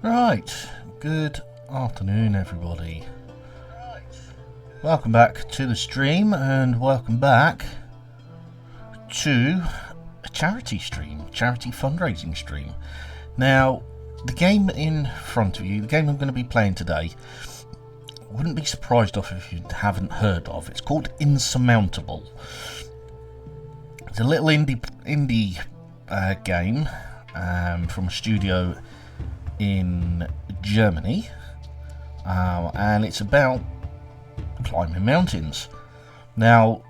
Right, good afternoon everybody. Welcome back to the stream and welcome back to a charity stream, charity fundraising stream. Now, the game in front of you, the game I'm going to be playing today, I wouldn't be surprised if you haven't heard of. It's called Insurmountable. It's a little indie game from a studio in Germany, and it's about climbing mountains. Now,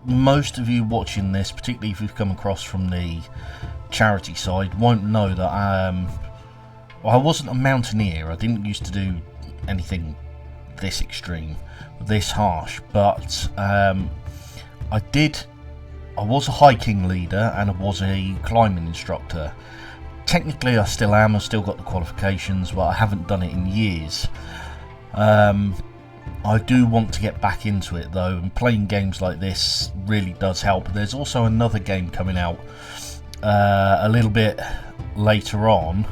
most of you watching this, particularly if you've come across from the charity side, won't know that I wasn't a mountaineer. I didn't used to do anything this extreme, this harsh, but I was a hiking leader and I was a climbing instructor. Technically I still am, I've still got the qualifications, but I haven't done it in years. I do want to get back into it though, and playing games like this really does help. There's also another game coming out a little bit later on,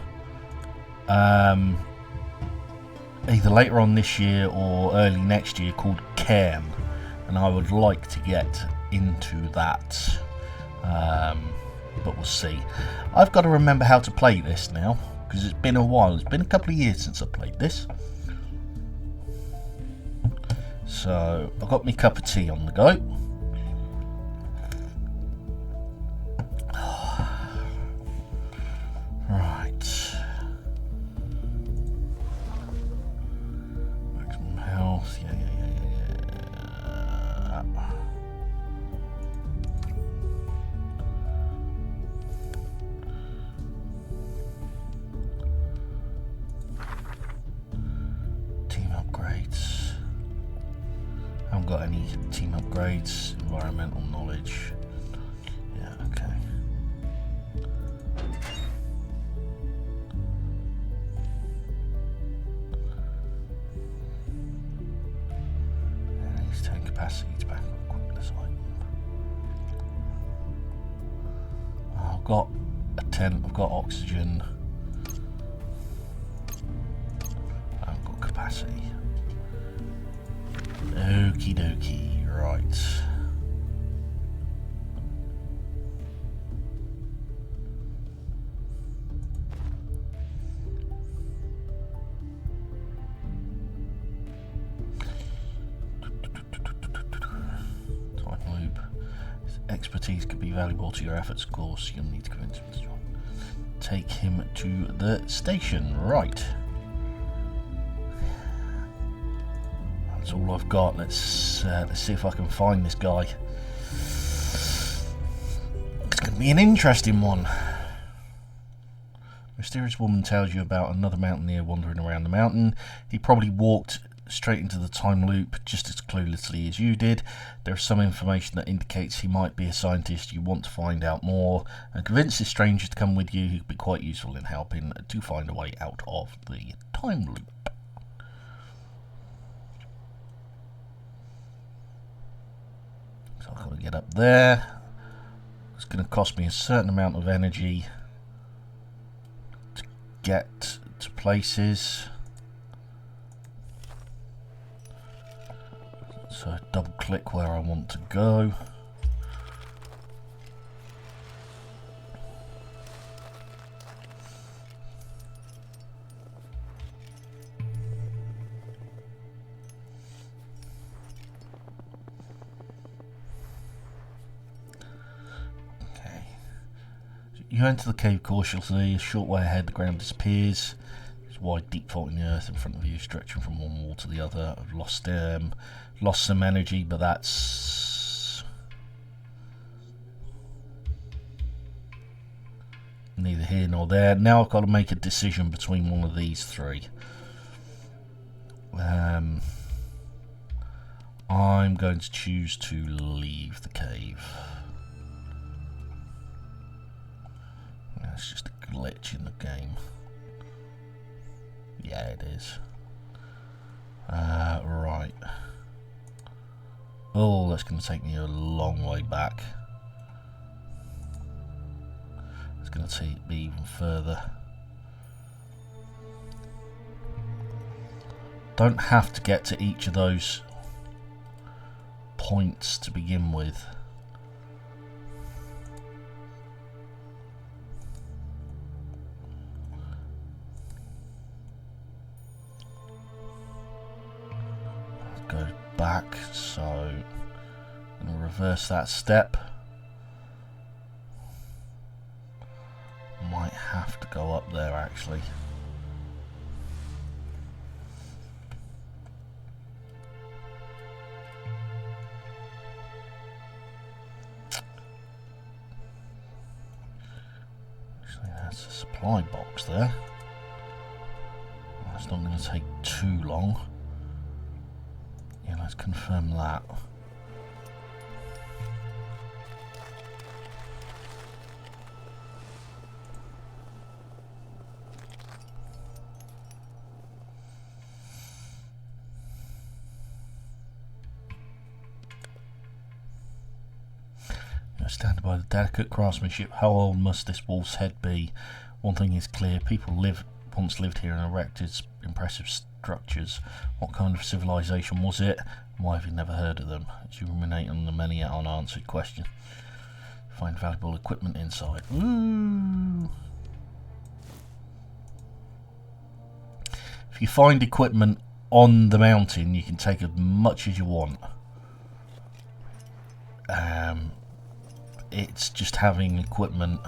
either later on this year or early next year, called Cairn, and I would like to get into that, but we'll see. I've got to remember how to play this now, because it's been a while. It's been a couple of years since I played this. So I've got my cup of tea on the go. Right. Maximum health. Yeah. Team upgrades. Haven't got any team upgrades. Environmental knowledge. Yeah, okay. And he's taking capacity to back up quickness item. I've got a tent, I've got oxygen. I haven't got capacity. Okie dokie, right. Time loop. Expertise could be valuable to your efforts, of course. You'll need to convince him to join. Take him to the station, right. That's all I've got. Let's see if I can find this guy. It's going to be an interesting one. Mysterious woman tells you about another mountaineer wandering around the mountain. He probably walked straight into the time loop just as cluelessly as you did. There is some information that indicates he might be a scientist. You want to find out more and convince this stranger to come with you. He could be quite useful in helping to find a way out of the time loop. So I've got to get up there. It's going to cost me a certain amount of energy to get to places. So double click where I want to go. You enter the cave cautiously. A short way ahead, the ground disappears. There's wide, deep fault in the earth in front of you, stretching from one wall to the other. I've lost some energy, but that's neither here nor there. Now I've got to make a decision between one of these three. I'm going to choose to leave the cave. It's just a glitch in the game. Yeah, it is. Right. Oh, that's going to take me a long way back. It's going to take me even further. Don't have to get to each of those points to begin with. Go back, so I'm going to reverse that step. Might have to go up there actually. Actually, that's a supply box there. That's not going to take too long. Yeah, let's confirm that. Standing by the delicate craftsmanship, how old must this wolf's head be? One thing is clear, people once lived here and erected impressive structures. What kind of civilization was it? Why have you never heard of them? As you ruminate on the many unanswered questions, find valuable equipment inside. Ooh. If you find equipment on the mountain, you can take as much as you want. It's just having equipment.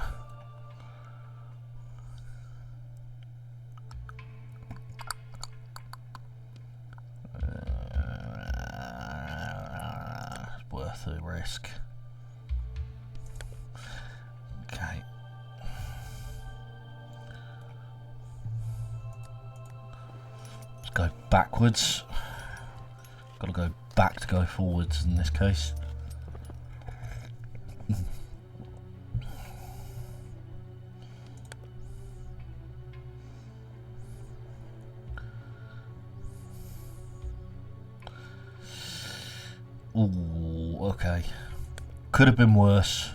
It's worth the risk. Okay. Let's go backwards. Got to go back to go forwards in this case. Ooh, okay. Could have been worse.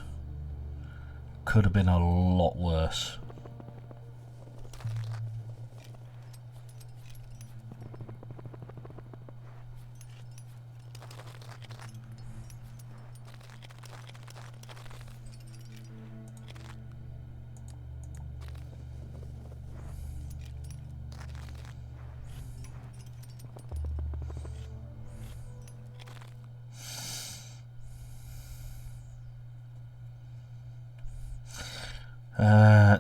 Could have been a lot worse.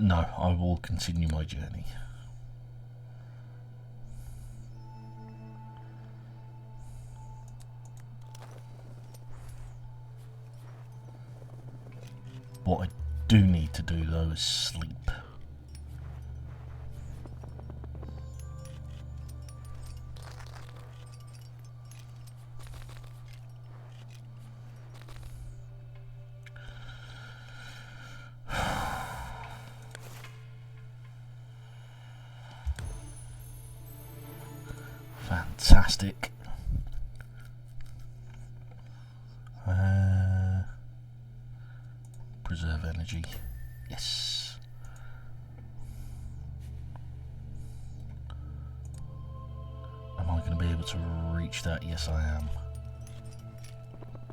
No, I will continue my journey. What I do need to do though is sleep. Fantastic. Preserve energy. Yes. Am I going to be able to reach that? Yes, I am.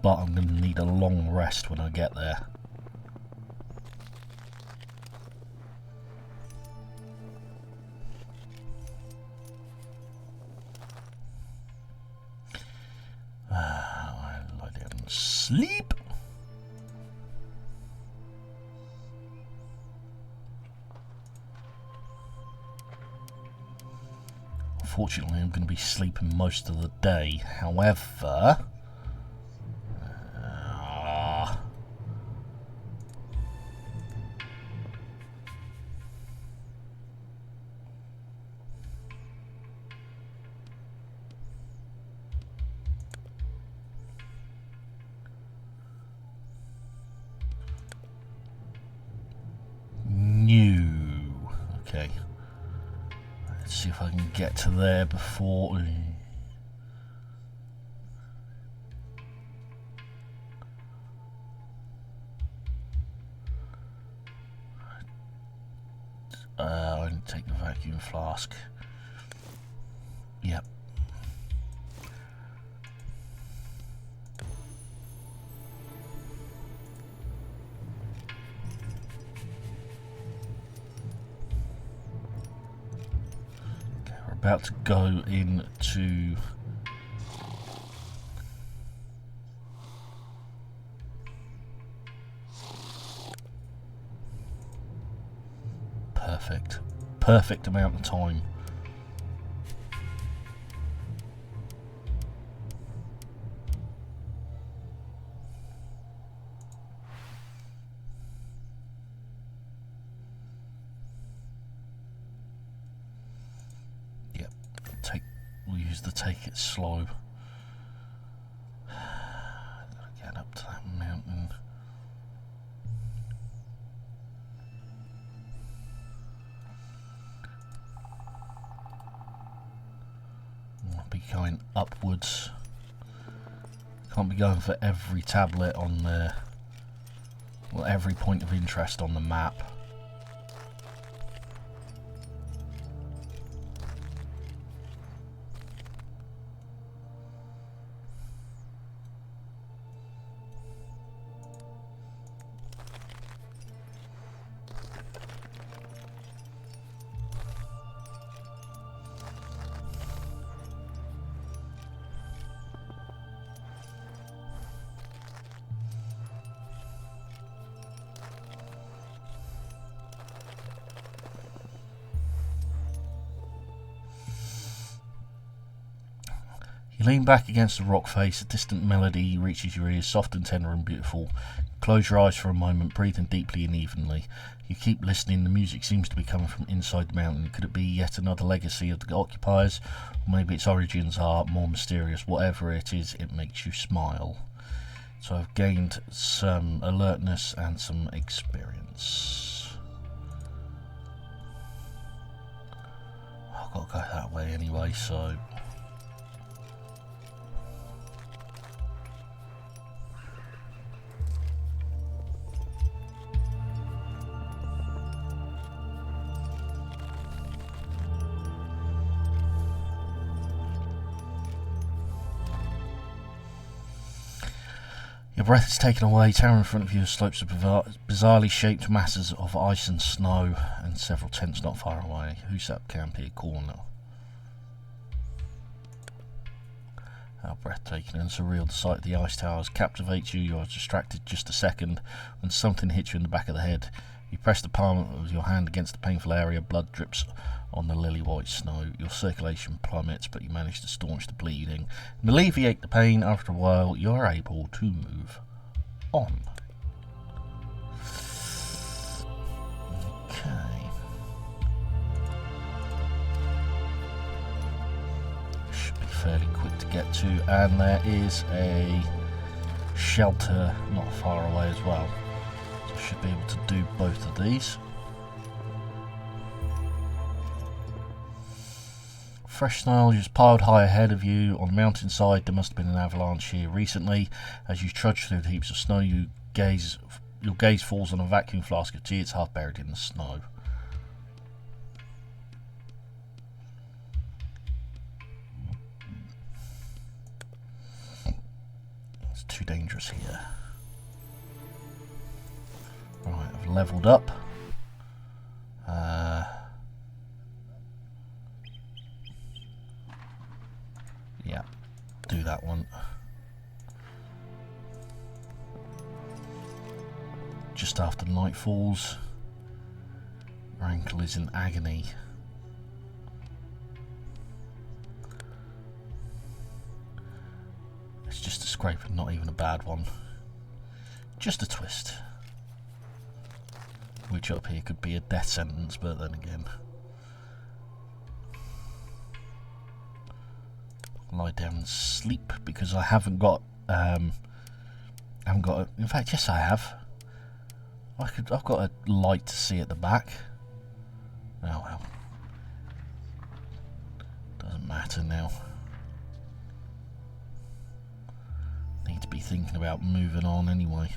But I'm going to need a long rest when I get there. I'll lie down and sleep. Unfortunately, I'm going to be sleeping most of the day. However, okay. Let's see if I can get to there before. I need to take the vacuum flask. Yep. about to go into perfect amount of time. Yep, we'll use the take it slow. Gotta get up to that mountain. Be going upwards. Can't be going for every tablet on there. Well, every point of interest on the map. You lean back against the rock face, a distant melody reaches your ears, soft and tender and beautiful. Close your eyes for a moment, breathing deeply and evenly. You keep listening, the music seems to be coming from inside the mountain. Could it be yet another legacy of the occupiers? Or maybe its origins are more mysterious. Whatever it is, it makes you smile. So I've gained some alertness and some experience. I've got to go that way anyway, so... Your breath is taken away. Towering in front of you are slopes of bizarrely shaped masses of ice and snow, and several tents not far away. Who set up camp here? Corner. How breathtaking and surreal the sight of the ice towers captivates you. You are distracted just a second when something hits you in the back of the head. You press the palm of your hand against the painful area. Blood drips on the lily-white snow. Your circulation plummets, but you manage to staunch the bleeding and alleviate the pain. After a while, you are able to move on. Okay. Should be fairly quick to get to, and there is a shelter not far away as well. So I should be able to do both of these. Fresh snow is piled high ahead of you on the mountainside. There must have been an avalanche here recently. As you trudge through the heaps of snow, your gaze falls on a vacuum flask of tea. It's half buried in the snow. It's too dangerous here. Right, I've levelled up. Yeah, do that one. Just after night falls, your ankle is in agony. It's just a scrape and not even a bad one. Just a twist. Which up here could be a death sentence, but then again. Lie down and sleep because I haven't got in fact, yes I have. I've got a light to see at the back. Oh well. Doesn't matter now. Need to be thinking about moving on anyway.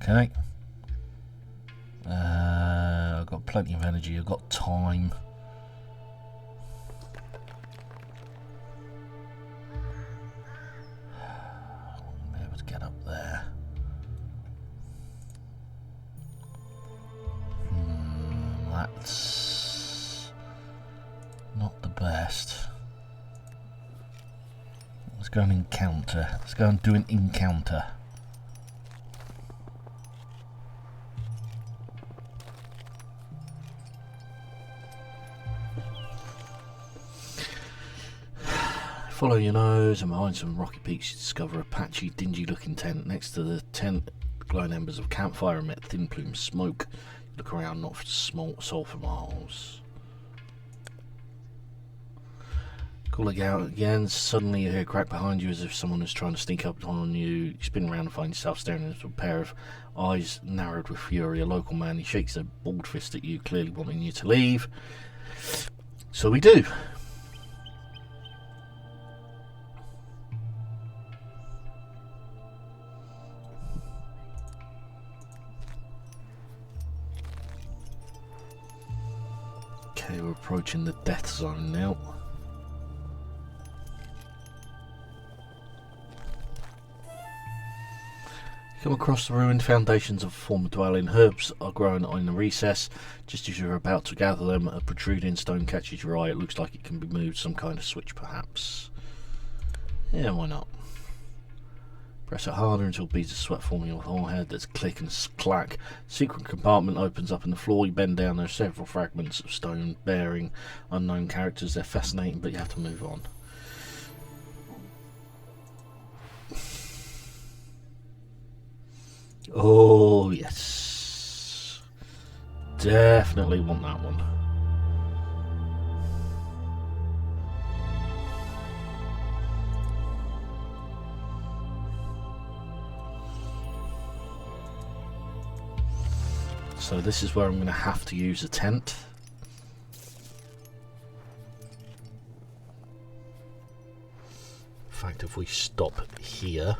Okay. I've got plenty of energy, I've got time. I won't be able to get up there. That's not the best. Let's go and encounter. Let's go and do an encounter. Follow your nose, and behind some rocky peaks you discover a patchy, dingy-looking tent. Next to the tent, glowing embers of a campfire emit thin plumes of smoke. Look around, not for sulphur miles. Calling out again, suddenly you hear a crack behind you as if someone is trying to sneak up on you. You spin around and find yourself staring into a pair of eyes narrowed with fury. A local man, he shakes a bald fist at you, clearly wanting you to leave. So we do. Okay, we're approaching the death zone now. Come across the ruined foundations of a former dwelling. Herbs are growing in the recess. Just as you're about to gather them, a protruding stone catches your eye. It looks like it can be moved, some kind of switch perhaps. Yeah, why not? Press it harder until beads of sweat form in your forehead. There's a click and clack. Secret compartment opens up in the floor. You bend down. There are several fragments of stone bearing unknown characters. They're fascinating, but you have to move on. Oh, yes. Definitely want that one. So this is where I'm going to have to use a tent. In fact, if we stop here...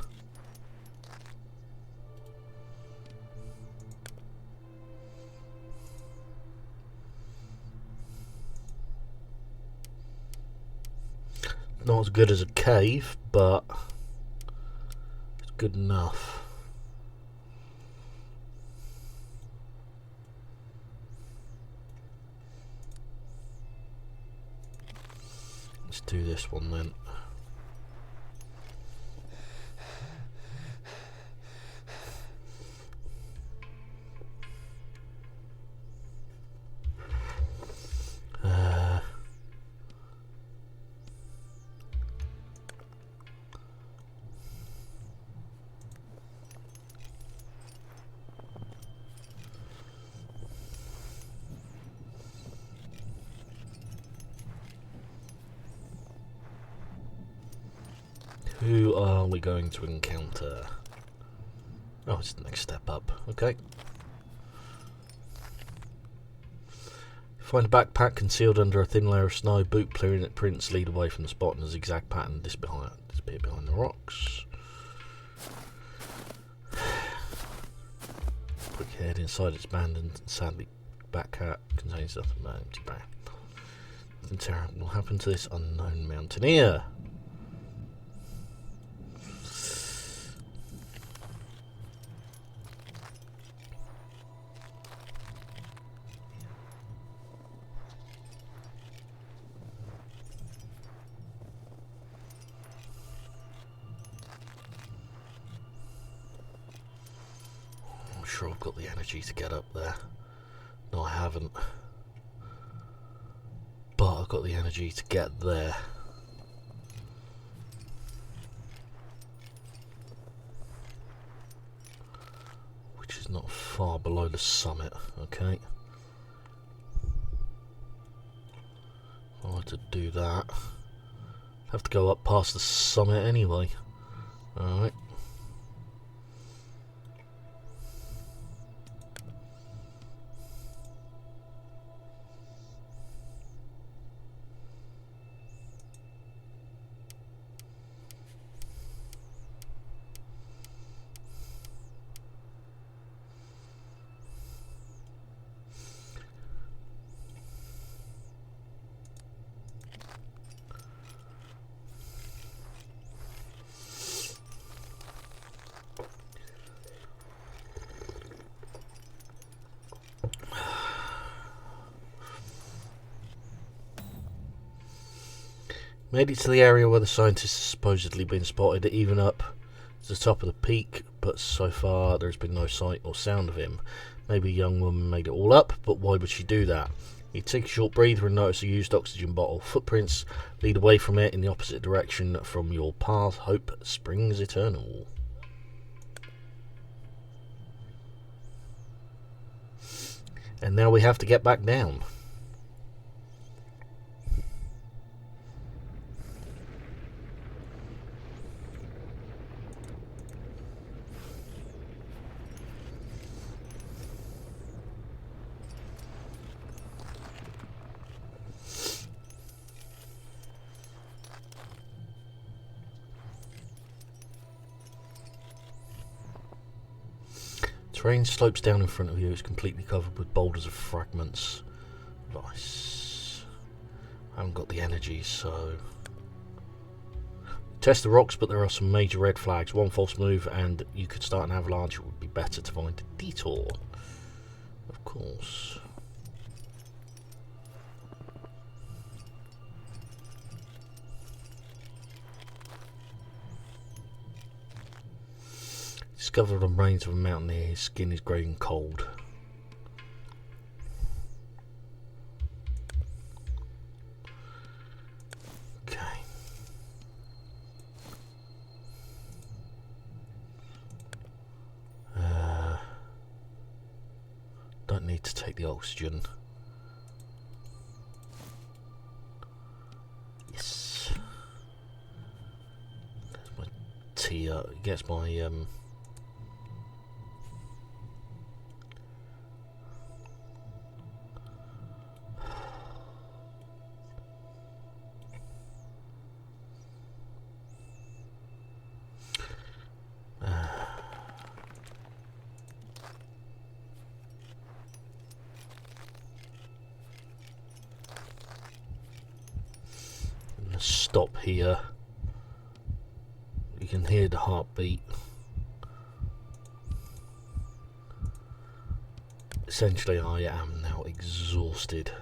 Not as good as a cave, but it's good enough. Let's do this one then. Who are we going to encounter? Oh, it's the next step up. Okay. Find a backpack concealed under a thin layer of snow. Boot prints lead away from the spot in a zigzag pattern. Disappear behind the rocks. Quick head inside its abandoned, sadly backpack contains nothing but empty bag. Nothing terrible will happen to this unknown mountaineer. Sure I've got the energy to get up there. No, I haven't. But I've got the energy to get there. Which is not far below the summit, okay? If I were to do that, I'd have to go up past the summit anyway. Alright. Made it to the area where the scientist has supposedly been spotted, even up to the top of the peak, but so far there's been no sight or sound of him. Maybe a young woman made it all up, but why would she do that? You take a short breather and notice a used oxygen bottle. Footprints lead away from it in the opposite direction from your path. Hope springs eternal. And now we have to get back down. Terrain slopes down in front of you. It's completely covered with boulders of fragments of ice. I haven't got the energy, so... Test the rocks, but there are some major red flags. One false move and you could start an avalanche. It would be better to find a detour. Of course. Discovered on remains of a mountaineer. His skin is grey and cold. Okay. Don't need to take the oxygen. Yes. There's my tea. Gets my stop here. You can hear the heartbeat. Essentially, I am now exhausted.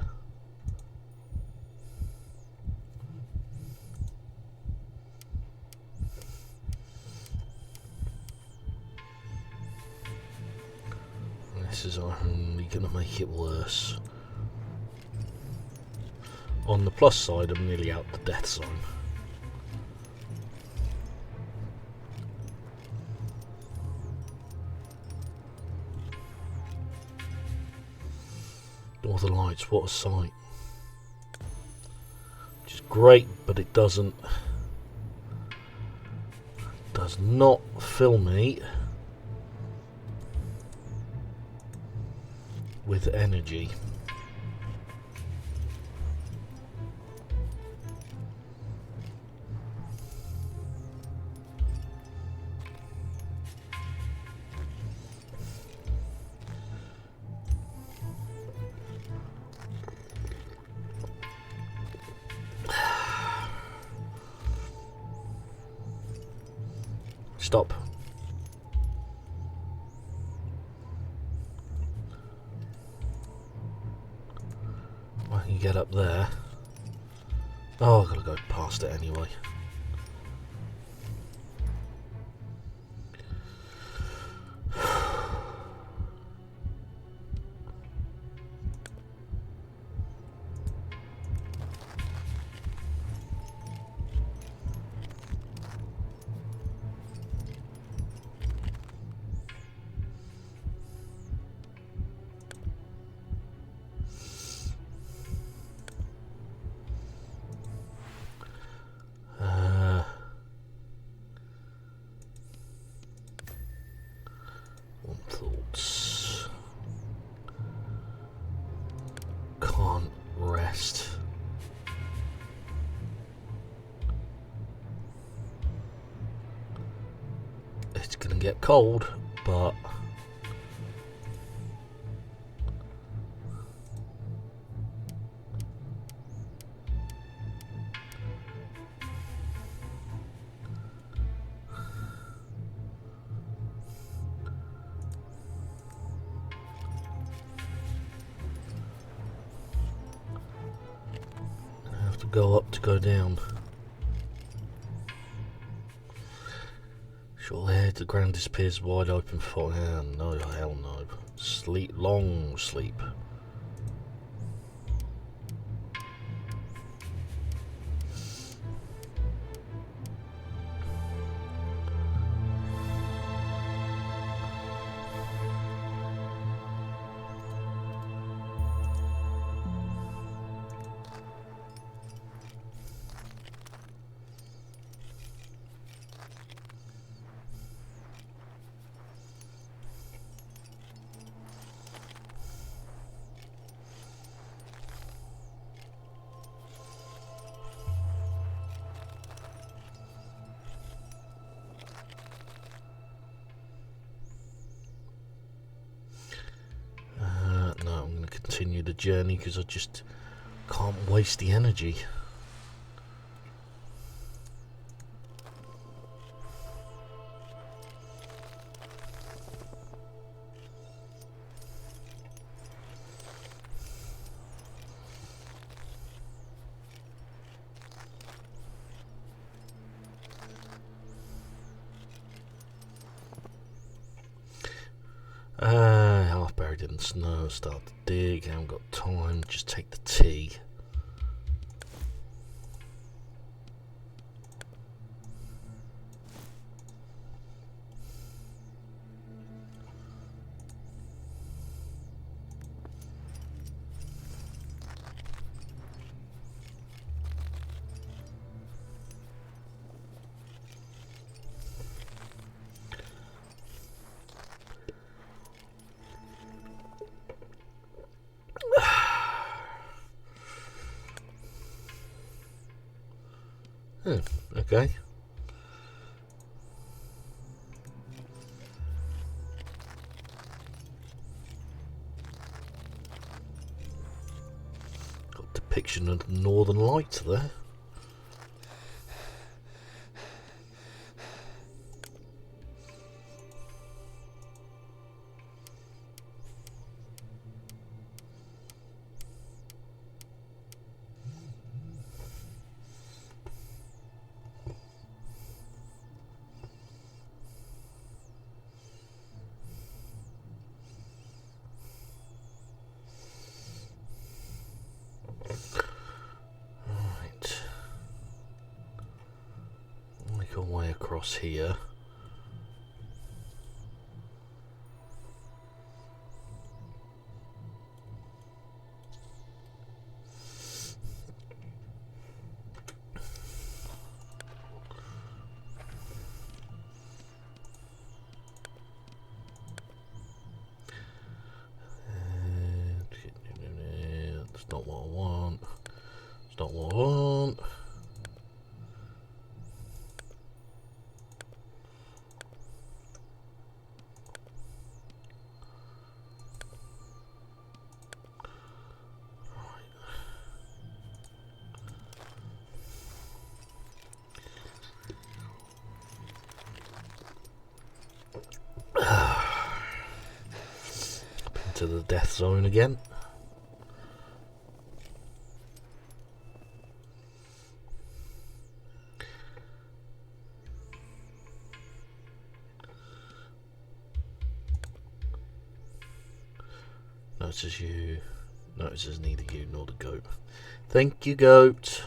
This is only going to make it worse. On the plus side, I'm nearly out the death zone. Northern Lights, what a sight. Which is great, but it does not fill me with energy. Stop. I can get up there. Oh, I've got to go past it anyway. Thoughts. Can't rest. It's gonna get cold, but go up to go down. Short hair, the ground disappears wide open for... no, hell no. Sleep, long sleep. No, I'm going to continue the journey because I just can't waste the energy. Half buried in the snow, start to dig, haven't got time, just take the tea. Okay. Got depiction of northern lights there. Way across here. That's not what I want. It's not what I want. To the death zone again. Notices neither you nor the goat. Thank you, goat.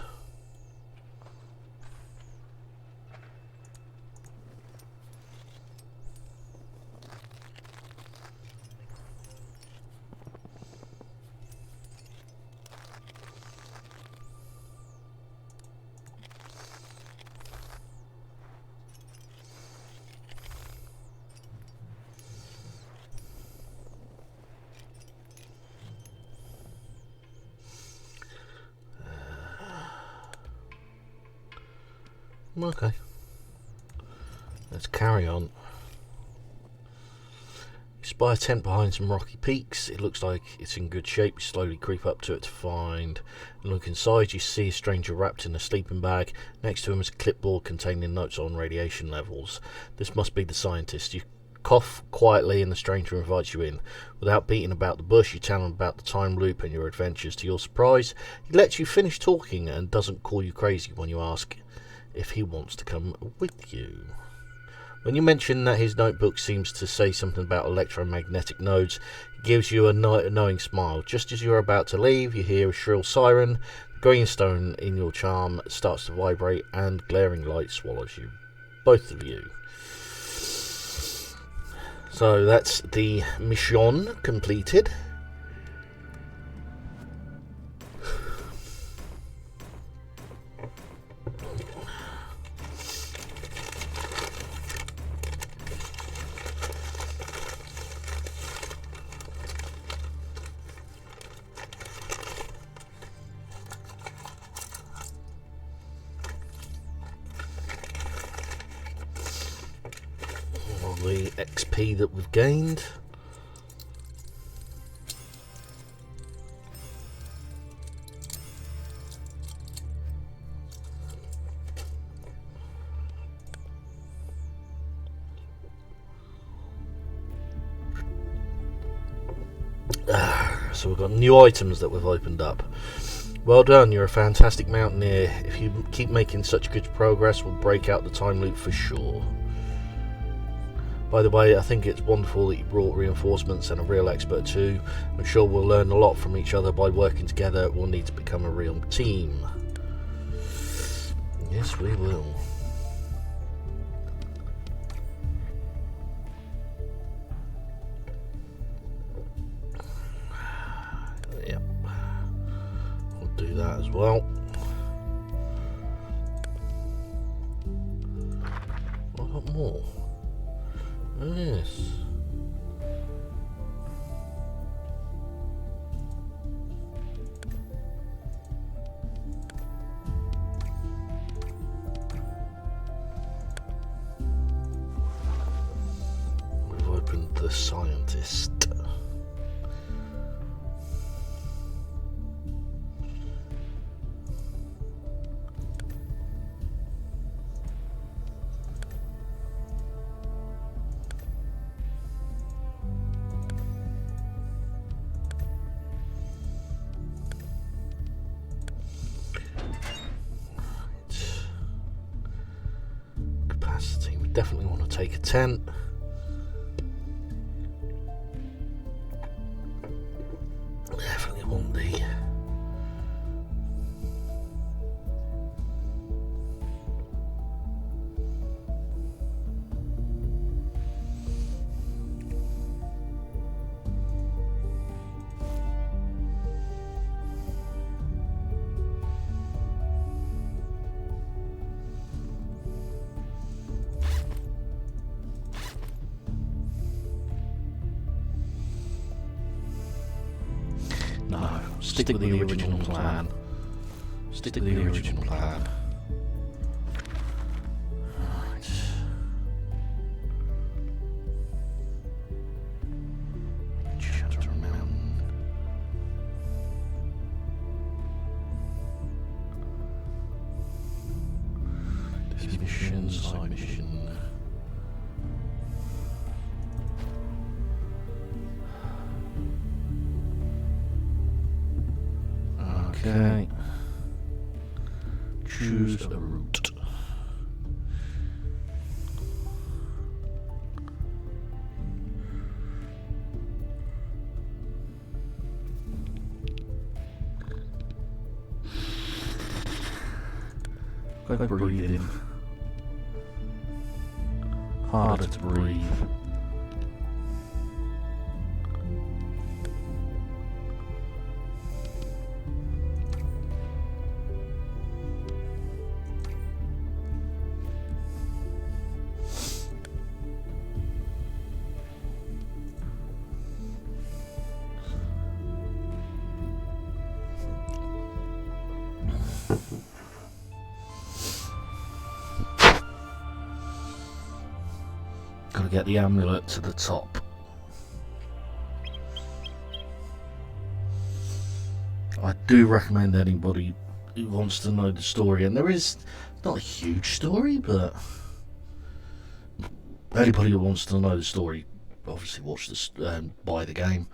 Okay, let's carry on. You spy a tent behind some rocky peaks. It looks like it's in good shape. You slowly creep up to it to find and look inside. You see a stranger wrapped in a sleeping bag. Next to him is a clipboard containing notes on radiation levels. This must be the scientist. You cough quietly and the stranger invites you in. Without beating about the bush, you tell him about the time loop and your adventures. To your surprise, he lets you finish talking and doesn't call you crazy when you ask if he wants to come with you. When you mention that his notebook seems to say something about electromagnetic nodes, he gives you a knowing smile. Just as you're about to leave, you hear a shrill siren. The green stone in your charm starts to vibrate, and glaring light swallows you. Both of you. So that's the mission completed. The XP that we've gained. So we've got new items that we've opened up. Well done, you're a fantastic mountaineer. If you keep making such good progress, we'll break out the time loop for sure. By the way, I think it's wonderful that you brought reinforcements and a real expert too. I'm sure we'll learn a lot from each other by working together. We'll need to become a real team. Yes, we will. Yep. We'll do that as well. I've got more. Yes. We've opened the scientist. We definitely want to take a tent. Definitely want the No, stick with the original plan. Stick with the original plan. Right. Chatter Mountain. This mission, side mission. Okay. Choose a route. Go breathe in. Harder to breathe. Gotta get the amulet to the top. I do recommend anybody who wants to know the story, and there is not a huge story, but anybody who wants to know the story, obviously watch this, buy the game.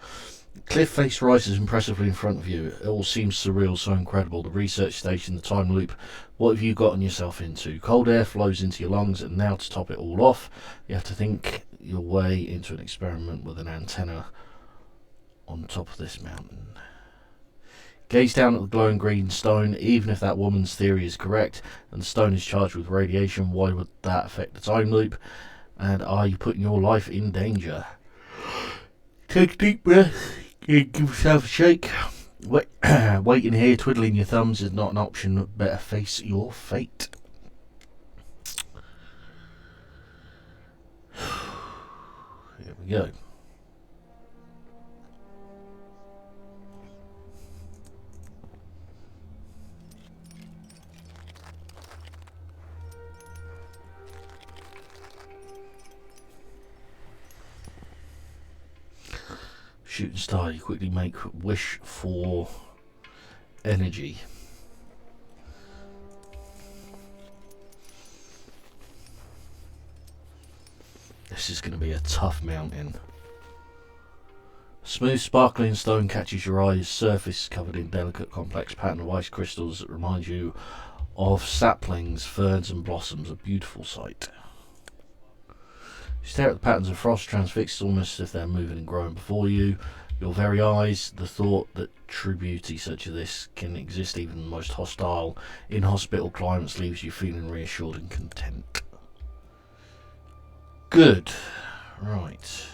Cliff face rises impressively in front of you. It all seems surreal, so incredible. The research station, the time loop. What have you gotten yourself into? Cold air flows into your lungs, and now to top it all off, you have to think your way into an experiment with an antenna on top of this mountain. Gaze down at the glowing green stone. Even if that woman's theory is correct, and the stone is charged with radiation, why would that affect the time loop? And are you putting your life in danger? Take a deep breath. Give yourself a shake. Waiting here, twiddling your thumbs is not an option. Better face your fate. Here we go. Shooting star, you quickly make wish for energy. This is going to be a tough mountain. Smooth sparkling stone catches your eye. Its surface covered in delicate complex pattern of ice crystals that remind you of saplings, ferns and blossoms. A beautiful sight. You stare at the patterns of frost, transfixed almost as if they're moving and growing before you. Your very eyes, the thought that true beauty such as this can exist even in the most hostile, inhospitable climates leaves you feeling reassured and content. Good. Right.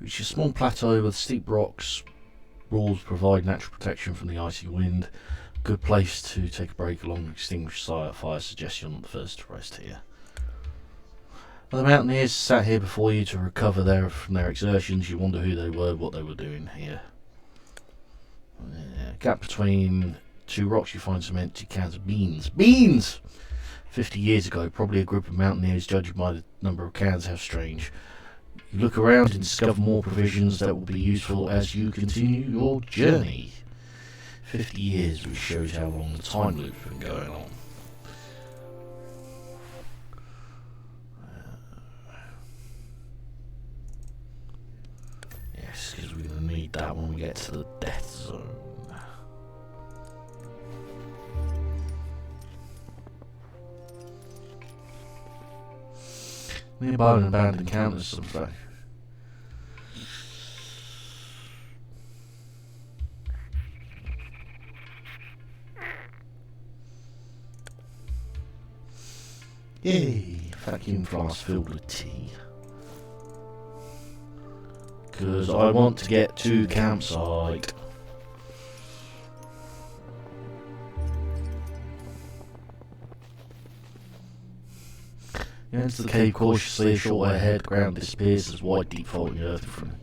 It's a small plateau with steep rocks. Walls provide natural protection from the icy wind. Good place to take a break along an extinguished fire suggests you're not the first to rest here. Well, the mountaineers sat here before you to recover from their exertions. You wonder who they were, what they were doing here. Gap between two rocks, you find some empty cans of beans. Beans! 50 years ago, probably a group of mountaineers, judging by the number of cans. How strange. You look around and discover more provisions that will be useful as you continue your journey. 50 years, which shows how long the time loop's been going on. Yes, because we're going to need that when we get to the death zone. Nearby an abandoned encounters something. Yay! Vacuum flask filled with tea. Because I want to get to campsite. You enter the cave cautiously. A short way ahead, ground disappears as white deep fold in the earth in front of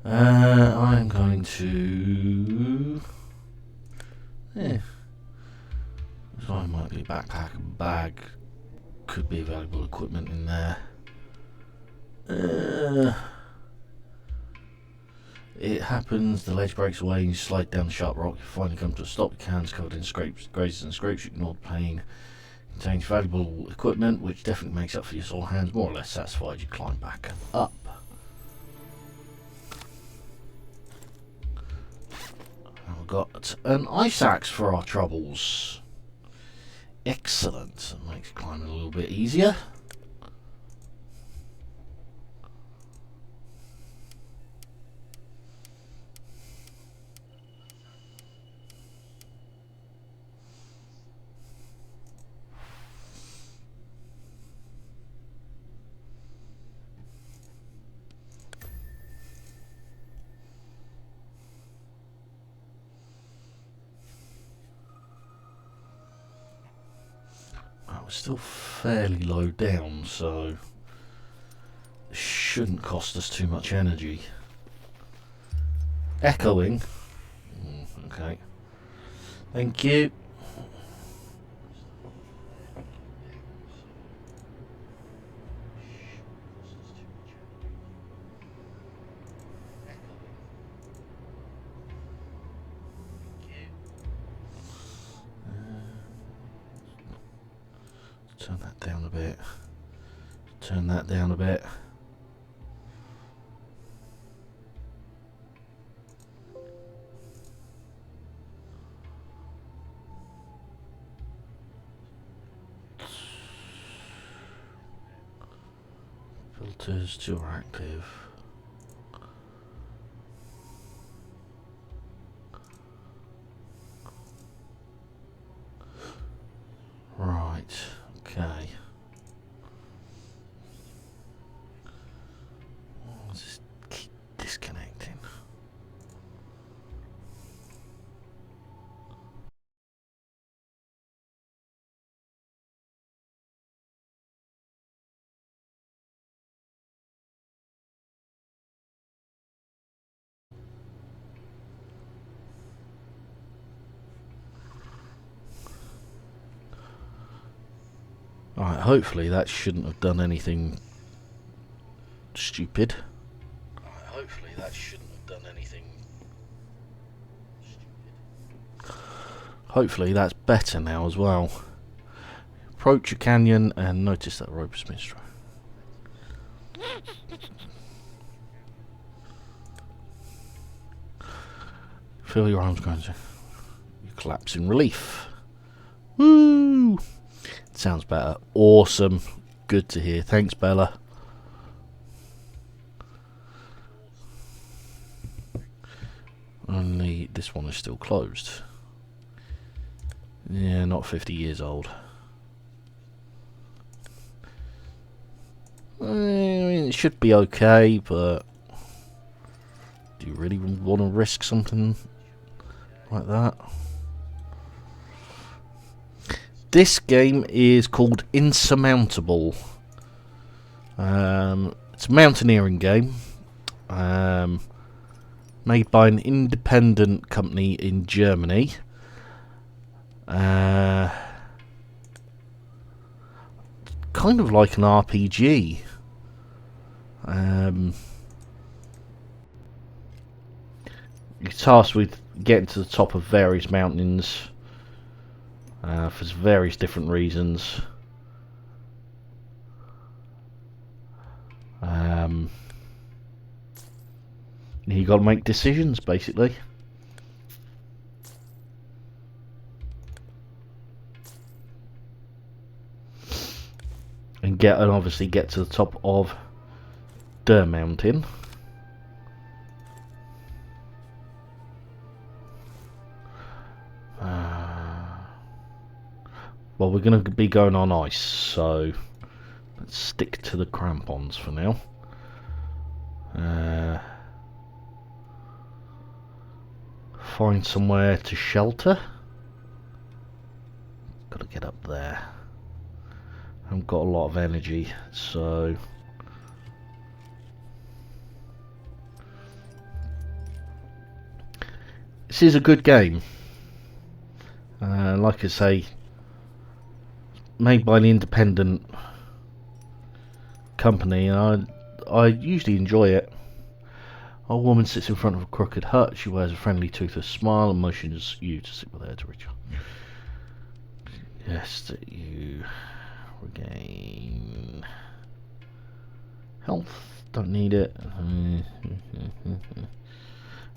you. I'm going to... So I might be a backpack and bag. Could be valuable equipment in there. It happens, the ledge breaks away and you slide down the sharp rock. You finally come to a stop. Your hands covered in scrapes, grazes and scrapes. You ignore the pain. Contains valuable equipment, which definitely makes up for your sore hands. More or less satisfied, you climb back up. And we've got an ice axe for our troubles. Excellent. That makes climbing a little bit easier. Still fairly low down, so it shouldn't cost us too much energy. Echoing. Okay. Thank you. Turn that down a bit. Turn that down a bit. Filters still active. Right, okay. Just keep disconnecting. Alright, hopefully that shouldn't have done anything stupid. Hopefully that shouldn't have done anything stupid. Hopefully that's better now as well. Approach a canyon and notice that rope is misdrew. Feel your arms going to... You collapse in relief. Woo! Sounds better. Awesome. Good to hear. Thanks, Bella. Only this one is still closed. Yeah, not 50 years old. I mean, it should be okay, but do you really want to risk something like that? This game is called Insurmountable. It's a mountaineering game. Made by an independent company in Germany. Kind of like an RPG. You're tasked with getting to the top of various mountains for various different reasons. You got to make decisions, basically. And obviously get to the top of the mountain. Well, we're going to be going on ice, so let's stick to the crampons for now. Find somewhere to shelter. Got to get up there. I haven't got a lot of energy, so this is a good game. Like I say, made by an independent company, and I usually enjoy it. A woman sits in front of a crooked hut. She wears a friendly toothless smile and motions you to sit with her to reach her. Yes, that you regain health. Don't need it.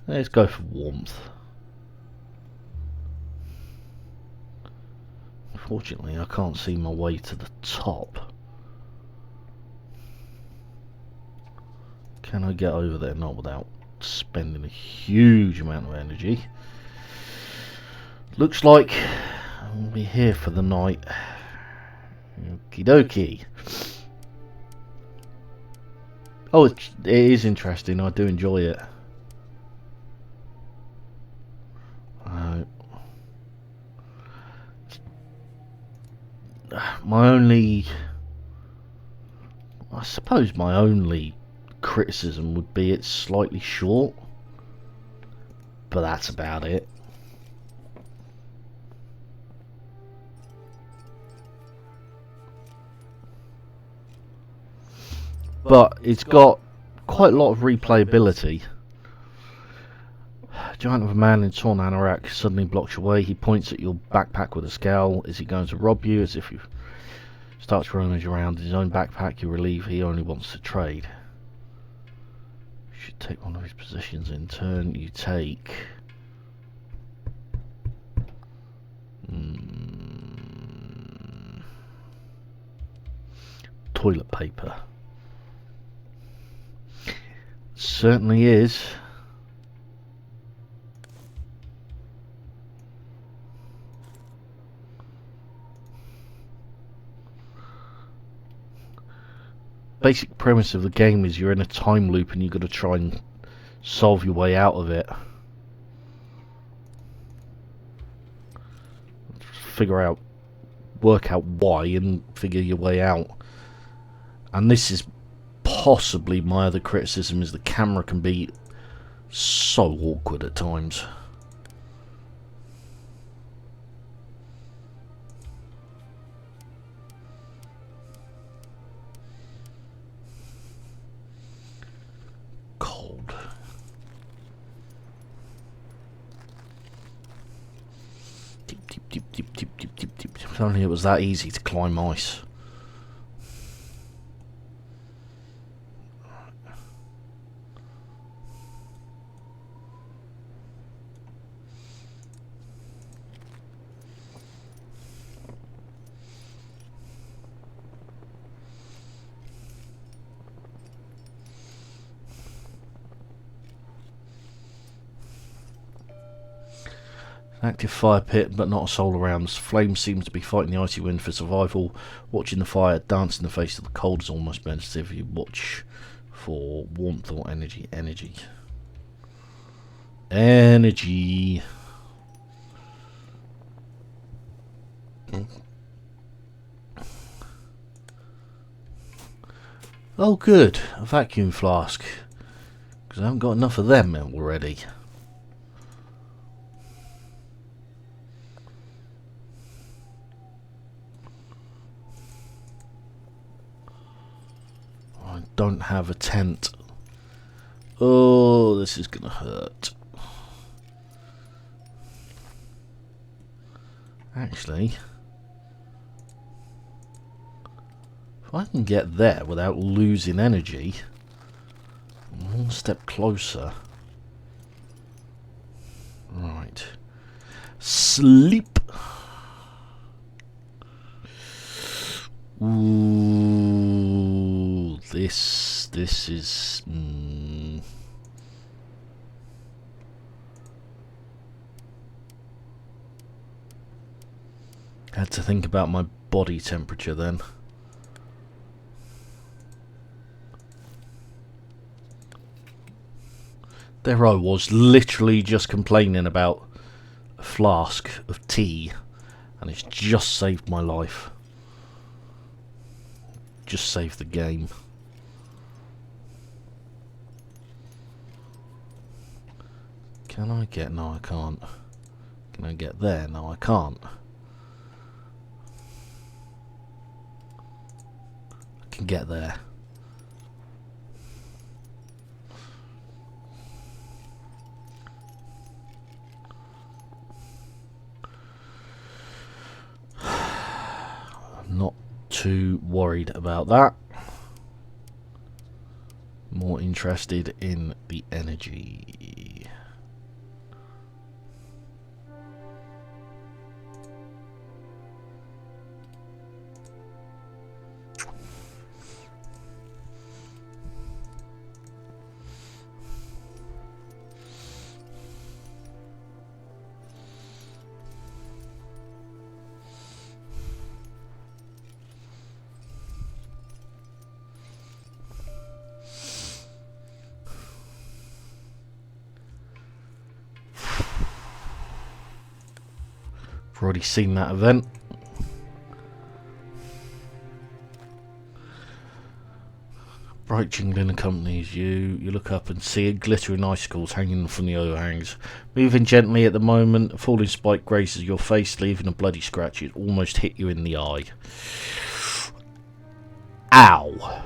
Let's go for warmth. Unfortunately, I can't see my way to the top. Can I get over there? Not without spending a huge amount of energy. Looks like I'll be here for the night. Okie dokie. Oh, it is interesting. I do enjoy it. I suppose my only criticism would be it's slightly short, but that's about it. but it's got quite a lot of replayability. Giant of a man in torn anorak suddenly blocks your way. He points at your backpack with a scowl. Is he going to rob you? As if you starts rummaging around in his own backpack, you relieve he only wants to trade. You should take one of his positions in turn. You take toilet paper. Certainly is. Basic premise of the game is you're in a time loop and you've got to try and solve your way out of it. Work out why and figure your way out. And this is possibly my other criticism, is the camera can be so awkward at times. Cold. Deep. If only it was that easy to climb ice. Active fire pit, but not a soul around. Flames seems to be fighting the icy wind for survival. Watching the fire dance in the face of the cold is almost meditative. You watch for warmth or energy. Energy. Oh good, a vacuum flask. Because I haven't got enough of them already. Don't have a tent. Oh, this is gonna hurt. Actually, if I can get there without losing energy, one step closer. Right. Sleep. Ooh, this is Had to think about my body temperature then. There I was, literally just complaining about a flask of tea, and it's just saved my life. Just saved the game. Can I get... No, I can't. Can I get there? No, I can't. I can get there. I'm not too worried about that. More interested in the energy. I've already seen that event. Bright jingling accompanies you. You look up and see glittering icicles hanging from the overhangs. Moving gently at the moment, a falling spike grazes your face, leaving a bloody scratch. It almost hit you in the eye. Ow!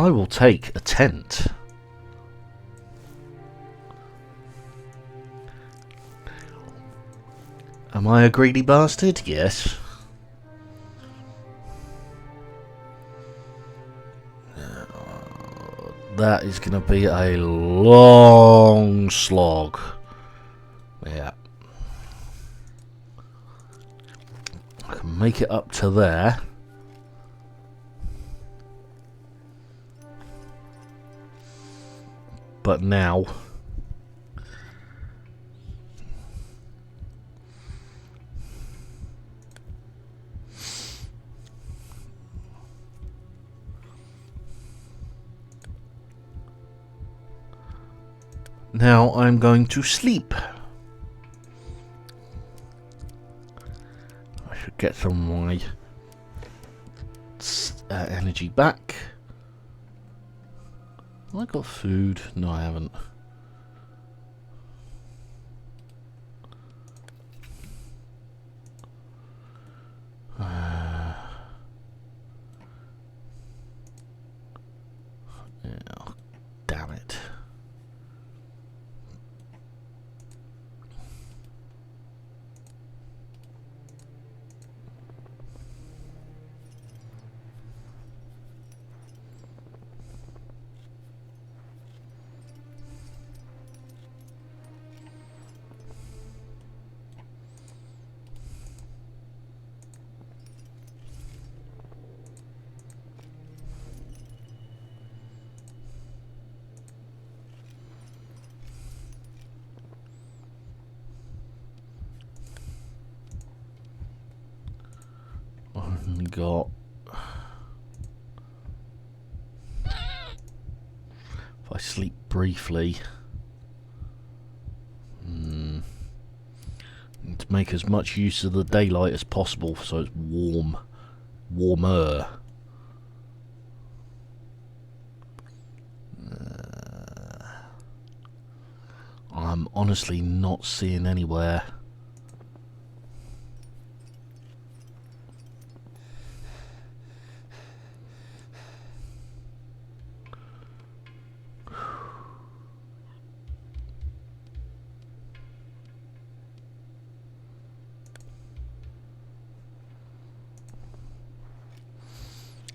I will take a tent. Am I a greedy bastard? Yes. That is going to be a long slog. Yeah. I can make it up to there. But now... Now I'm going to sleep. I should get some of my energy back. Have I got food? No, I haven't. Oh, damn it. Only got... If I sleep briefly... Need to make as much use of the daylight as possible so it's warm. Warmer. I'm honestly not seeing anywhere.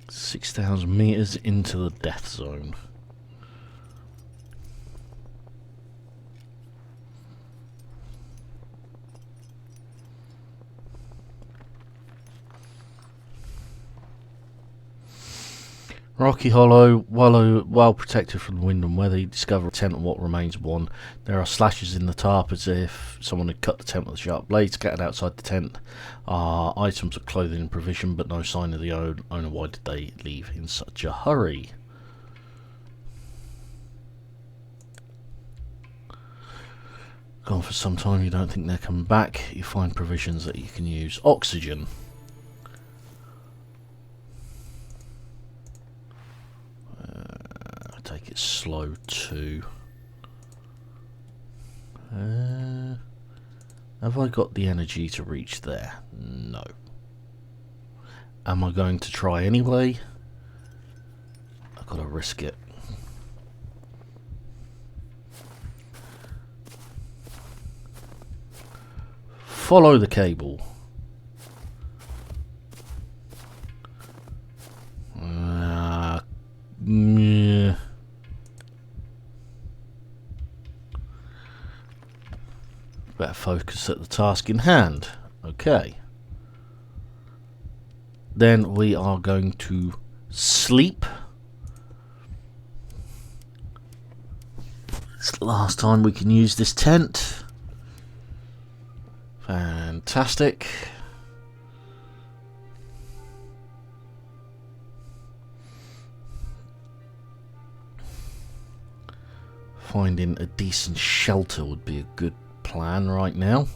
$6,000 into the death zone. Rocky Hollow, well protected from the wind and weather. You discover a tent and what remains of one. There are slashes in the tarp as if someone had cut the tent with a sharp blade. Scattered outside the tent are items of clothing and provision, but no sign of the owner. Why did they leave in such a hurry? Gone for some time, you don't think they're coming back. You find provisions that you can use. Oxygen. Take it slow too. Have I got the energy to reach there? No. Am I going to try anyway? I've got to risk it. Follow the cable. Yeah. Better focus at the task in hand. Okay. Then we are going to sleep. It's the last time we can use this tent. Fantastic. Finding a decent shelter would be a good plan right now.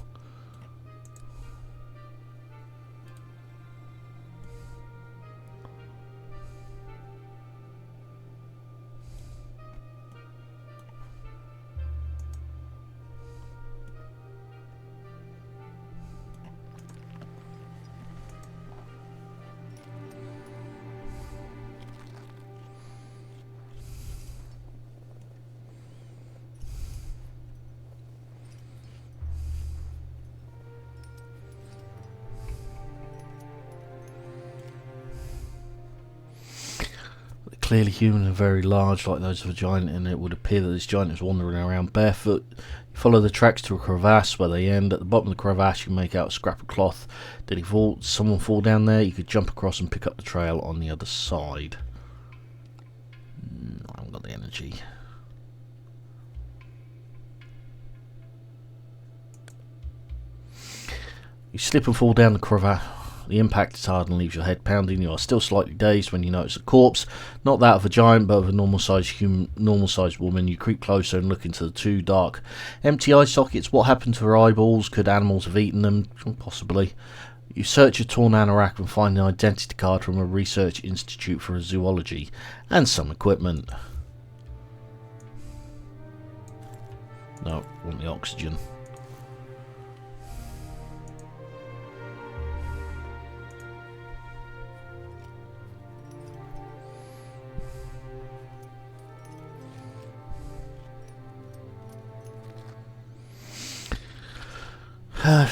clearly human and very large, like those of a giant, and it would appear that this giant is wandering around barefoot. You follow the tracks to a crevasse where they end. At the bottom of the crevasse, you make out a scrap of cloth. Did someone fall down there? You could jump across and pick up the trail on the other side. I haven't got the energy. You slip and fall down the crevasse. The impact is hard and leaves your head pounding. You are still slightly dazed when you notice a corpse, not that of a giant, but of a normal-sized woman. You creep closer and look into the two dark, empty eye sockets. What happened to her eyeballs? Could animals have eaten them? Possibly. You search a torn anorak and find an identity card from a research institute for zoology and some equipment. No, I want the oxygen.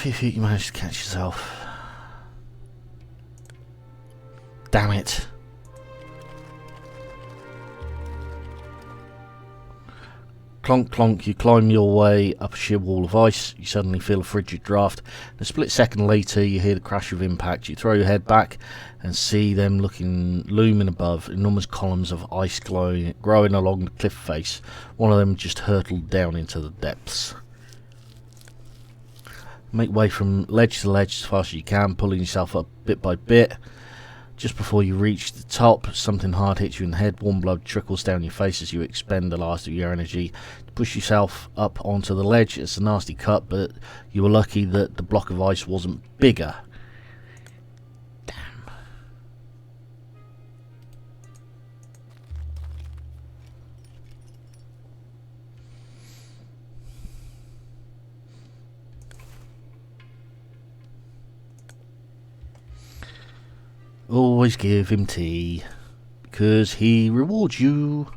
If you managed to catch yourself. Damn it. Clonk clonk, you climb your way up a sheer wall of ice. You suddenly feel a frigid draft. A split second later you hear the crash of impact. You throw your head back and see them looming above, enormous columns of ice growing along the cliff face. One of them just hurtled down into the depths. Make way from ledge to ledge as fast as you can, pulling yourself up bit by bit. Just before you reach the top, something hard hits you in the head. Warm blood trickles down your face as you expend the last of your energy to push yourself up onto the ledge. It's a nasty cut, but you were lucky that the block of ice wasn't bigger. Damn. Always give him tea, because he rewards you.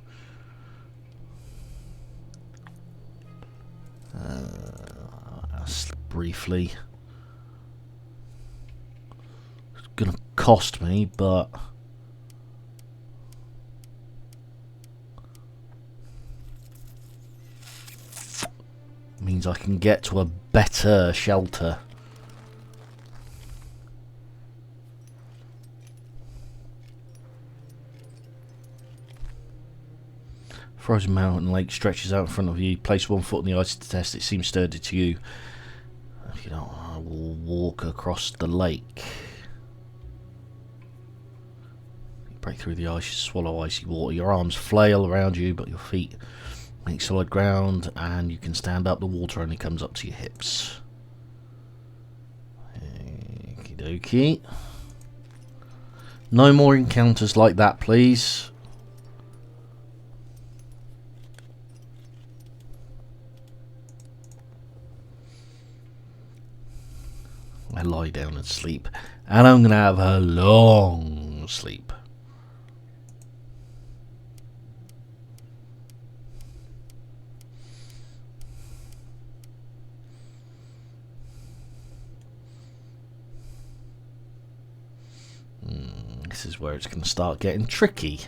Briefly. It's gonna cost me, but means I can get to a better shelter. Frozen mountain lake stretches out in front of you. Place one foot on the ice to test. It seems sturdy to you. If you don't, I will walk across the lake. You break through the ice, you swallow icy water. Your arms flail around you, but your feet make solid ground, and you can stand up. The water only comes up to your hips. Okie dokie. No more encounters like that, please. I lie down and sleep, and I'm going to have a long sleep. This is where it's going to start getting tricky.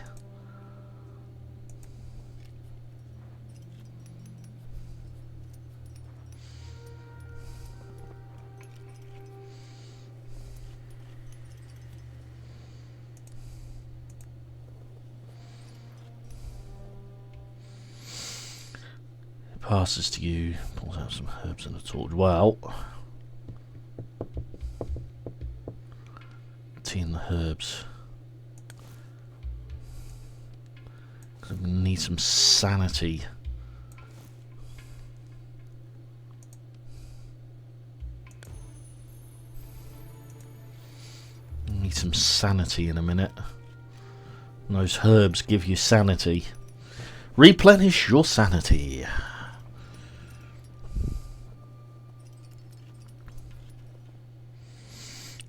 Passes to you, pulls out some herbs and a torch. Well, tea and the herbs. Because I'm going to need some sanity. I need some sanity in a minute. And those herbs give you sanity. Replenish your sanity.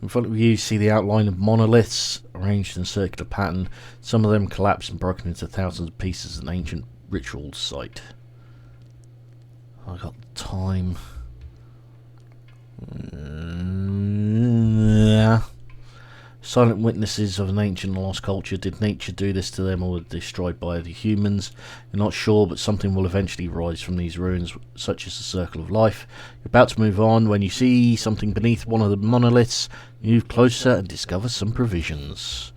In front of you see the outline of monoliths arranged in a circular pattern. Some of them collapsed and broken into thousands of pieces, an ancient ritual site. I got time. Silent witnesses of an ancient and lost culture. Did nature do this to them, or were they destroyed by the humans? You're not sure, but something will eventually rise from these ruins, such as the circle of life. You're about to move on when you see something beneath one of the monoliths. You move closer and discover some provisions,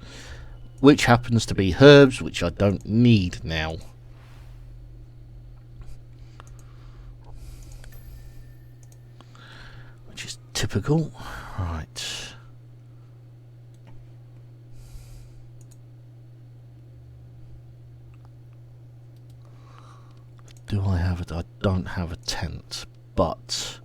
which happens to be herbs, which I don't need now. Which is typical. Right. Do I have it? I don't have a tent, but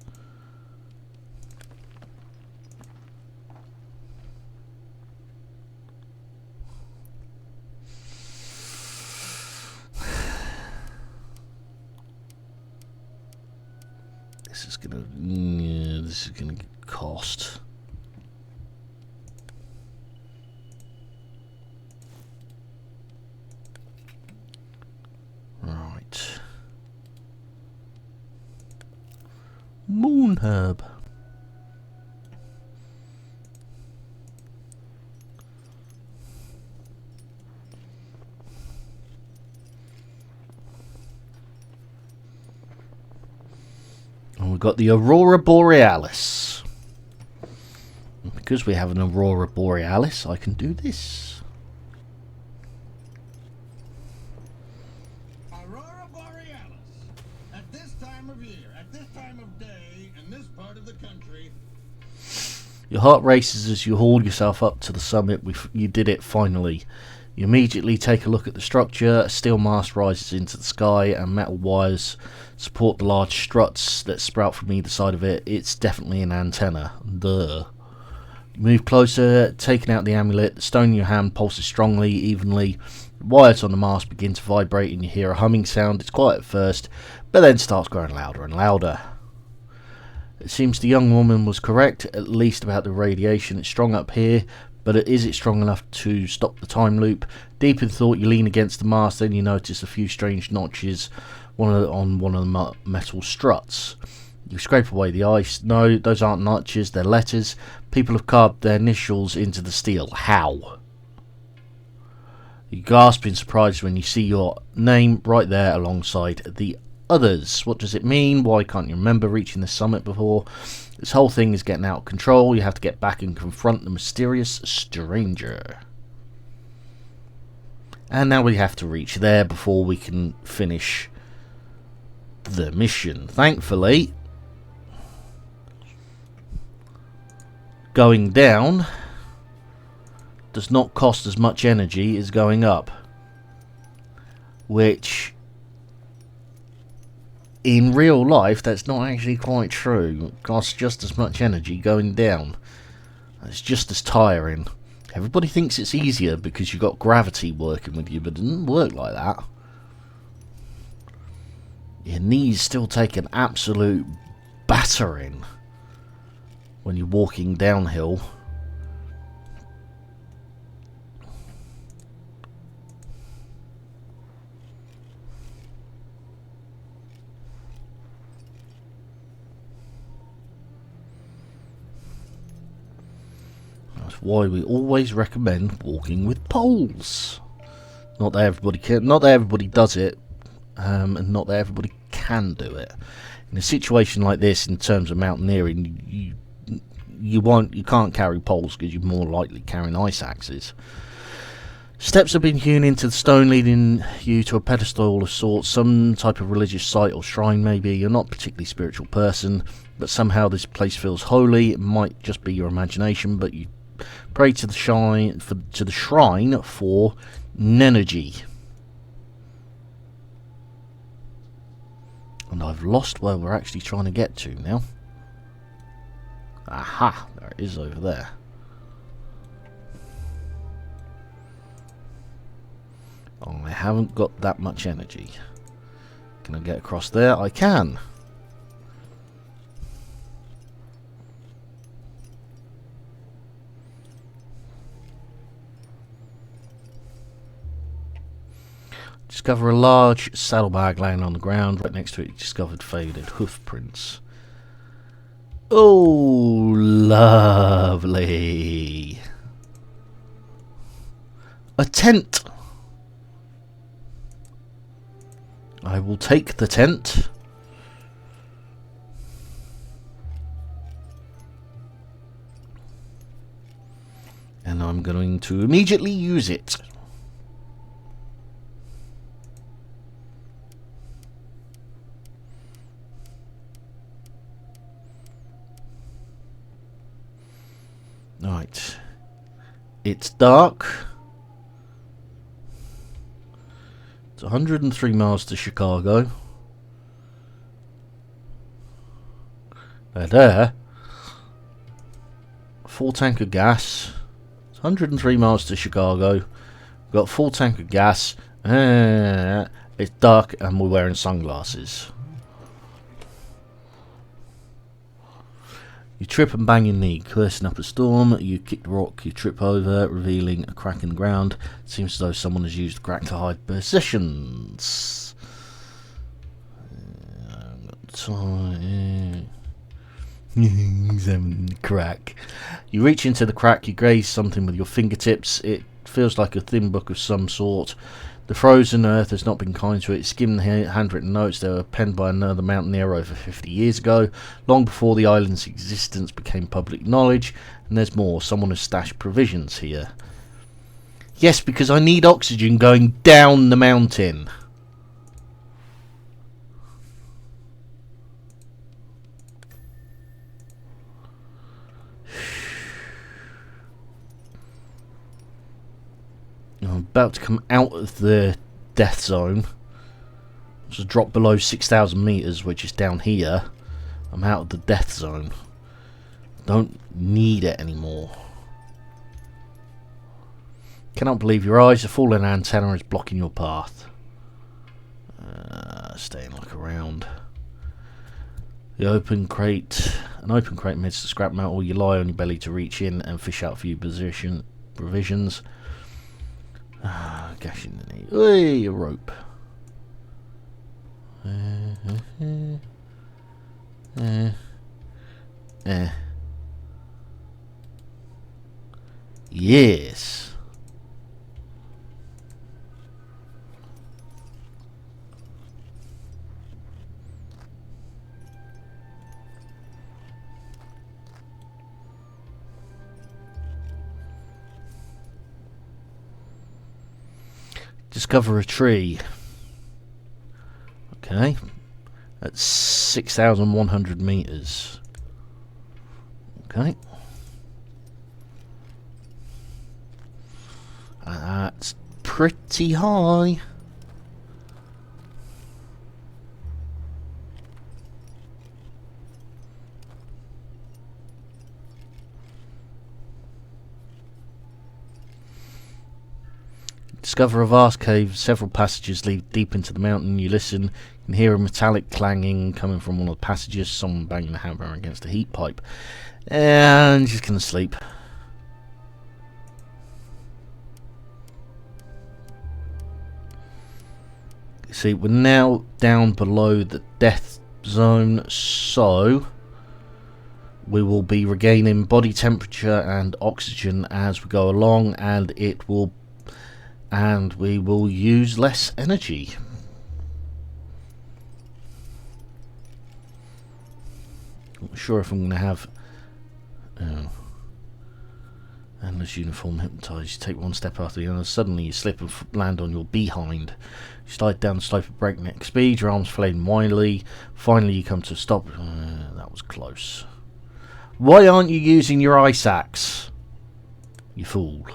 this is gonna cost. Right. Moon herb. And we've got the Aurora Borealis. And because we have an Aurora Borealis, I can do this. Aurora Borealis. At this time of year, at this time of day, in this part of the country. Your heart races as you haul yourself up to the summit. You did it finally. You immediately take a look at the structure. A steel mast rises into the sky and metal wires support the large struts that sprout from either side of it. It's definitely an antenna. Duh. You move closer, taking out the amulet. The stone in your hand pulses strongly, evenly. The wires on the mast begin to vibrate and you hear a humming sound. It's quiet at first, but then starts growing louder and louder. It seems the young woman was correct, at least about the radiation. It's strong up here, but is it strong enough to stop the time loop? Deep in thought, you lean against the mast, then you notice a few strange notches on one of the metal struts. You scrape away the ice. No, those aren't notches, they're letters. People have carved their initials into the steel. How? You gasp in surprise when you see your name right there alongside the others. What does it mean? Why can't you remember reaching the summit before? This whole thing is getting out of control. You have to get back and confront the mysterious stranger. And now we have to reach there before we can finish the mission. Thankfully, going down does not cost as much energy as going up, which in real life that's not actually quite true. It costs just as much energy going down. It's just as tiring. Everybody thinks it's easier because you've got gravity working with you, but it doesn't work like that. Your knees still take an absolute battering when you're walking downhill. That's why we always recommend walking with poles. Not that everybody can, not that everybody does it, and not that everybody can do it. In a situation like this, in terms of mountaineering, you can't carry poles because you're more likely carrying ice axes. Steps have been hewn into the stone, leading you to a pedestal of sorts, some type of religious site or shrine maybe. You're not a particularly spiritual person, but somehow this place feels holy. It might just be your imagination, but you pray to the shrine for energy. And I've lost where we're actually trying to get to now. Aha, there it is over there. Oh, I haven't got that much energy. Can I get across there? I can. Discover a large saddlebag laying on the ground. Right next to it, you discovered faded hoof prints. Oh, lovely. A tent! I will take the tent. And I'm going to immediately use it. Right. It's dark. It's 103 miles to Chicago. There. Full tank of gas. It's 103 miles to Chicago. Got full tank of gas. It's dark and we're wearing sunglasses. You trip and bang your knee, cursing up a storm. You kick the rock, you trip over, revealing a crack in the ground. It seems as though someone has used the crack to hide positions. Examine the crack. You reach into the crack, you graze something with your fingertips. It feels like a thin book of some sort. The frozen earth has not been kind to it. Skim the handwritten notes. They were penned by another mountaineer over 50 years ago, long before the island's existence became public knowledge. And there's more. Someone has stashed provisions here. Yes, because I need oxygen going down the mountain. I'm about to come out of the death zone. So drop below 6,000 meters, which is down here. I'm out of the death zone. Don't need it anymore. Cannot believe your eyes. A fallen antenna is blocking your path. Staying like around. An open crate amidst the scrap metal. You lie on your belly to reach in and fish out a few provisions. Gash in the knee. Hey, a rope. Yes. Discover a tree. Okay. At 6,100 meters. Okay. That's pretty high. Discover a vast cave. Several passages lead deep into the mountain. You listen. You can hear a metallic clanging coming from one of the passages. Someone banging a hammer against a heat pipe. And just gonna sleep. See, we're now down below the death zone, so we will be regaining body temperature and oxygen as we go along, and we will use less energy. I'm not sure if I'm going to have endless uniform hypnotise. You take one step after the other. Suddenly you slip and land on your behind. You slide down the slope at breakneck speed. Your arms flailing wildly. Finally you come to a stop. That was close. Why aren't you using your ice axe? You fool.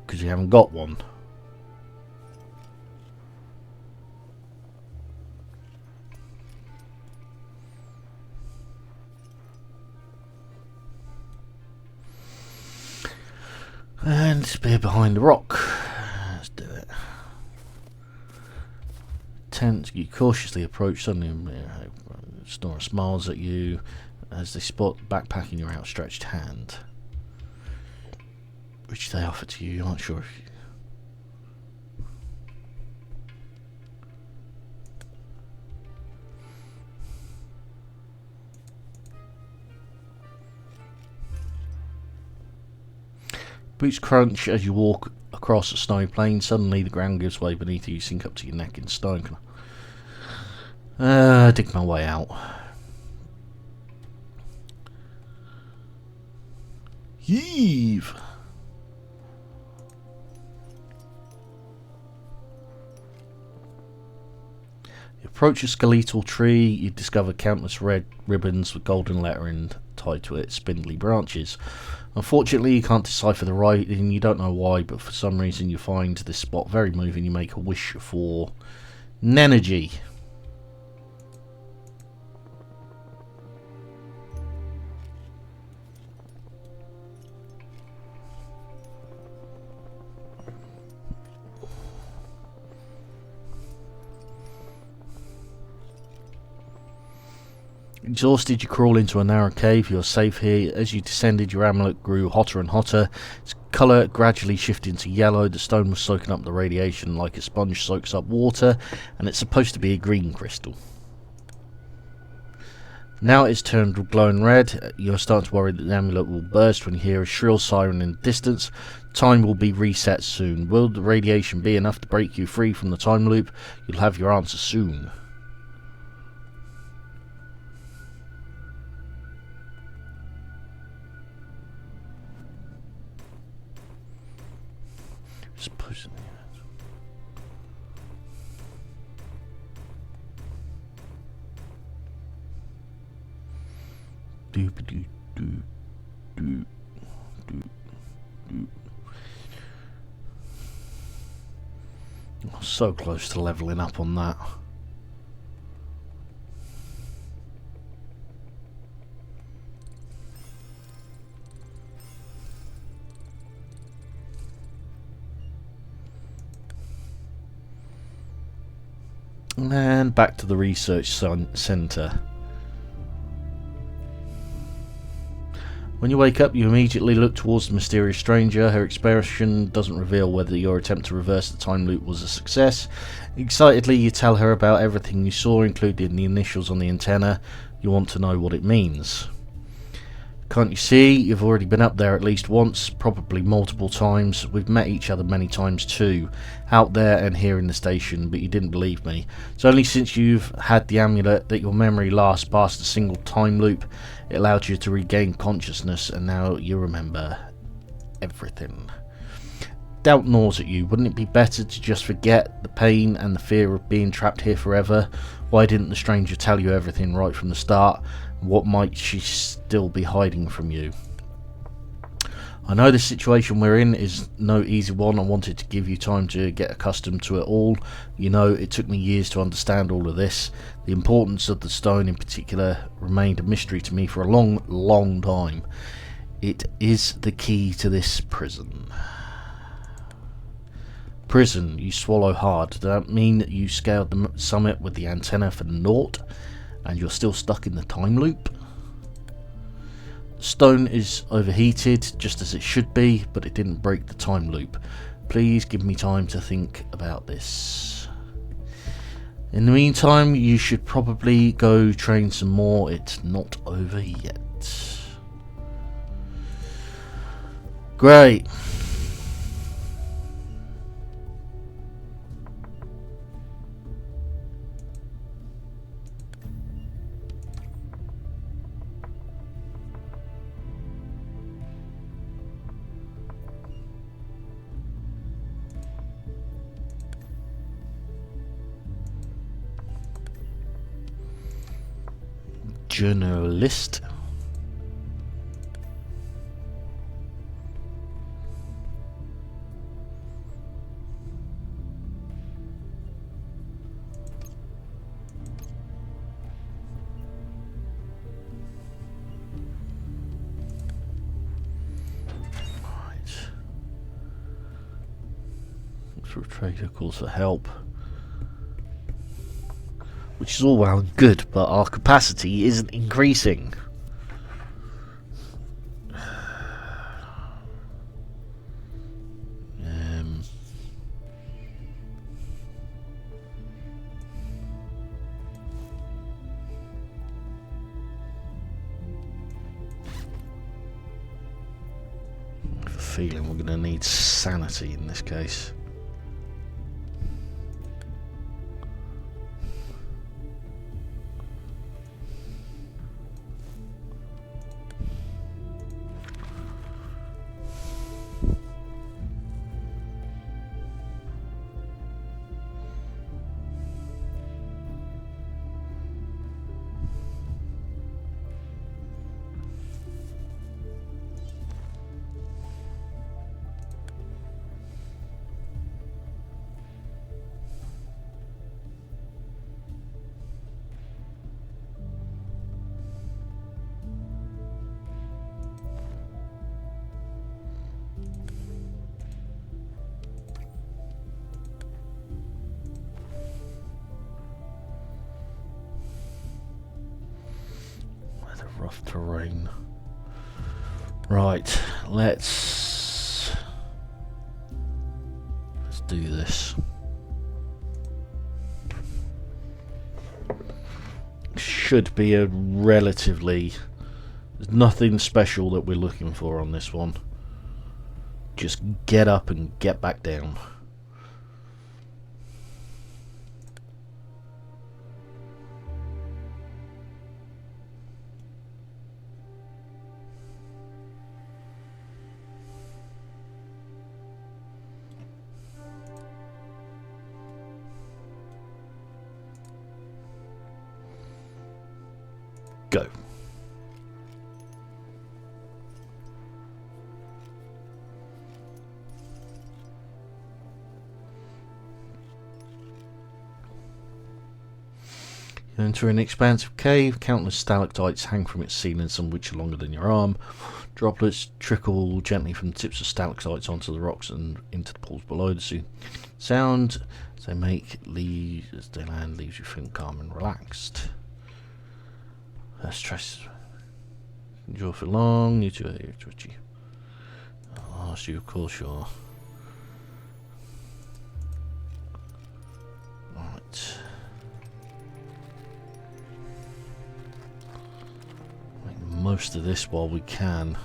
Because you haven't got one. And spear behind the rock. Let's do it. Tent, you cautiously approach. Suddenly, Snora smiles at you as they spot the backpack in your outstretched hand, which they offer to you. You're not sure if you... Boots crunch as you walk across a snowy plain. Suddenly the ground gives way beneath you. You sink up to your neck in stone. Dig my way out. Heave! You approach a skeletal tree. You discover countless red ribbons with golden lettering tied to its spindly branches. Unfortunately, you can't decipher the writing. You don't know why, but for some reason you find this spot very moving. You make a wish for energy. Exhausted, you crawl into a narrow cave. You're safe here. As you descended, your amulet grew hotter and hotter. Its colour gradually shifted to yellow. The stone was soaking up the radiation like a sponge soaks up water, and it's supposed to be a green crystal. Now it's turned glowing red. You're starting to worry that the amulet will burst when you hear a shrill siren in the distance. Time will be reset soon. Will the radiation be enough to break you free from the time loop? You'll have your answer soon. So close to leveling up on that. And back to the research centre. When you wake up, you immediately look towards the mysterious stranger. Her expression doesn't reveal whether your attempt to reverse the time loop was a success. Excitedly, you tell her about everything you saw, including the initials on the antenna. You want to know what it means. Can't you see? You've already been up there at least once, probably multiple times. We've met each other many times too, out there and here in the station, but you didn't believe me. It's only since you've had the amulet that your memory lasts past a single time loop. It allowed you to regain consciousness, and now you remember everything. Doubt gnaws at you. Wouldn't it be better to just forget the pain and the fear of being trapped here forever? Why didn't the stranger tell you everything right from the start? What might she still be hiding from you? I know the situation we're in is no easy one. I wanted to give you time to get accustomed to it all. You know, it took me years to understand all of this. The importance of the stone in particular remained a mystery to me for a long, long time. It is the key to this prison. Prison, you swallow hard. Does that mean that you scaled the summit with the antenna for naught, and you're still stuck in the time loop? Stone is overheated, just as it should be, but it didn't break the time loop. Please give me time to think about this. In the meantime, you should probably go train some more. It's not over yet. Great. Journalist. Trader calls for help, which is all well and good, but our capacity isn't increasing. feeling we're going to need sanity in this case. Rough terrain. Right, let's do this. Should be a relatively, there's nothing special that we're looking for on this one. Just get up and get back down. Go. You enter an expansive cave. Countless stalactites hang from its ceiling, some which are longer than your arm. Droplets trickle gently from the tips of stalactites onto the rocks and into the pools below. The sound as they make leaves as they land leaves you feeling calm and relaxed. Stress. Enjoy for long. You two are here, twitchy. I'll ask you, of course, you're. Right. Make the most of this while we can.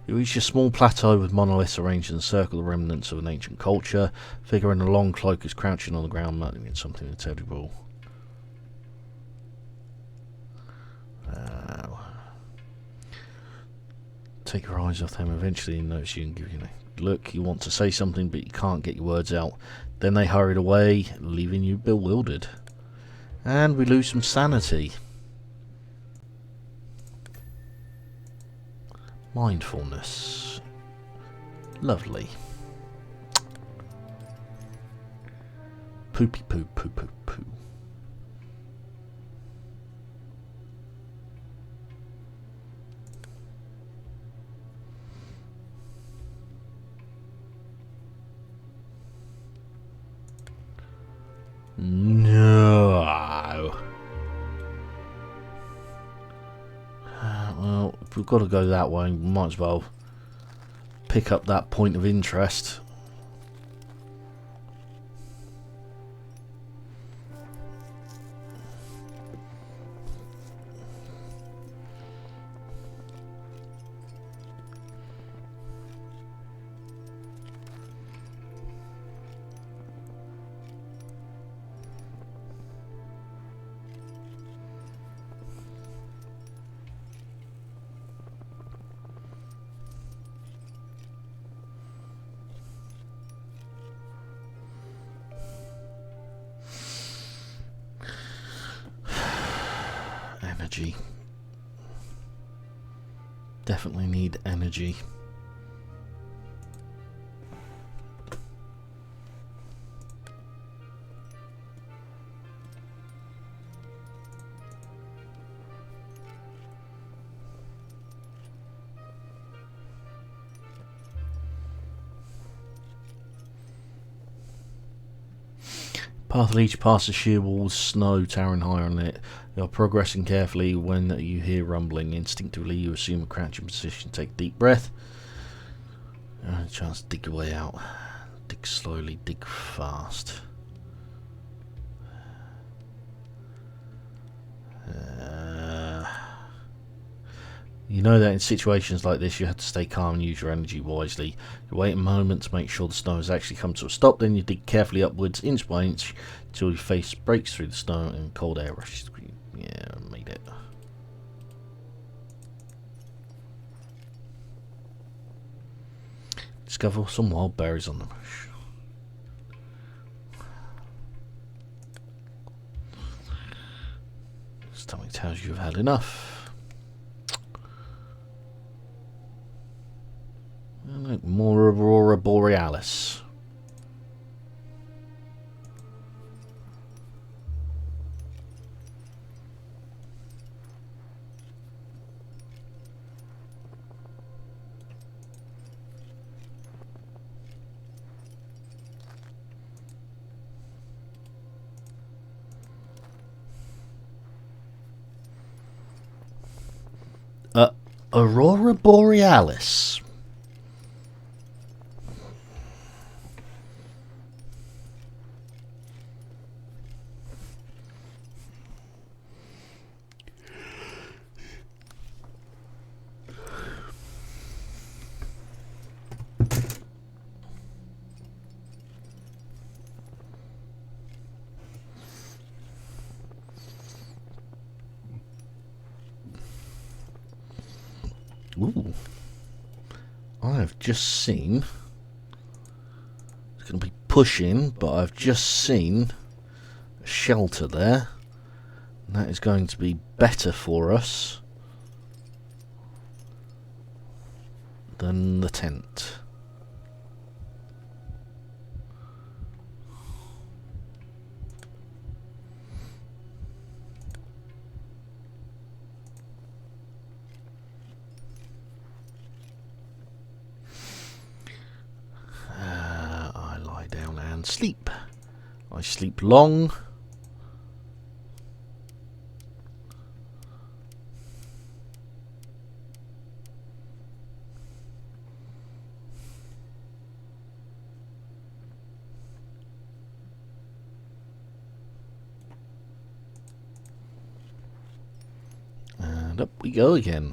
You reach a small plateau with monoliths arranged in a circle of remnants of an ancient culture. A figure in a long cloak is crouching on the ground, muttering at something intelligible. Take your eyes off them. Eventually, you notice you can give you a look. You want to say something, but you can't get your words out. Then they hurried away, leaving you bewildered. And we lose some sanity. Mindfulness. Lovely. Poopy poo poo poo poo. No. Well, if we've got to go that way, we might as well pick up that point of interest. Energy. Definitely need energy. Path leads you past the sheer walls, snow towering higher on it. You are progressing carefully when you hear rumbling. Instinctively, you assume a crouching position. Take a deep breath. A chance to dig your way out. Dig slowly, dig fast. You know that in situations like this you have to stay calm and use your energy wisely. You wait a moment to make sure the snow has actually come to a stop, then you dig carefully upwards inch by inch until your face breaks through the snow and cold air rushes through. Yeah, I made it. Discover some wild berries on the bush. Stomach tells you you've had enough. Look, more Aurora Borealis. Aurora Borealis. Ooh. I've just seen, it's going to be pushing, but I've just seen a shelter there. And that is going to be better for us than the tent. I lie down and sleep. I sleep long. And up we go again.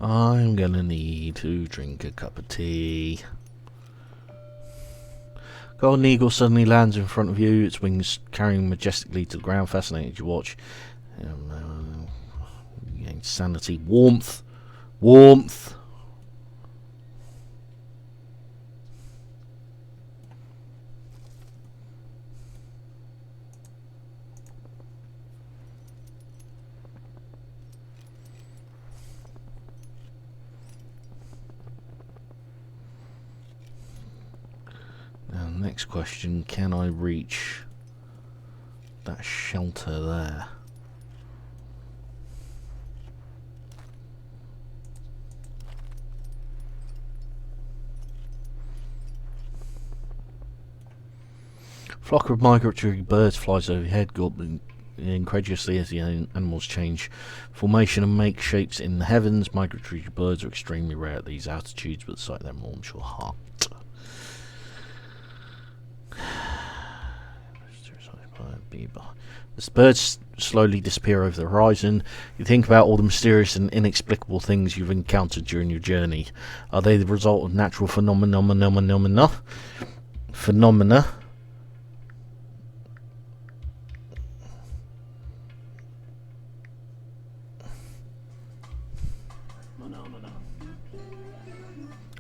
I'm gonna need to drink a cup of tea. Golden eagle suddenly lands in front of you, its wings carrying majestically to the ground. Fascinating as you watch. Sanity. Warmth. Warmth. Now, next question, can I reach that shelter there? Flock of migratory birds flies overhead, gawping incredulously as the animals change formation and make shapes in the heavens. Migratory birds are extremely rare at these altitudes, but the sight of them warms your heart. As birds slowly disappear over the horizon, you think about all the mysterious and inexplicable things you've encountered during your journey. Are they the result of natural phenomena?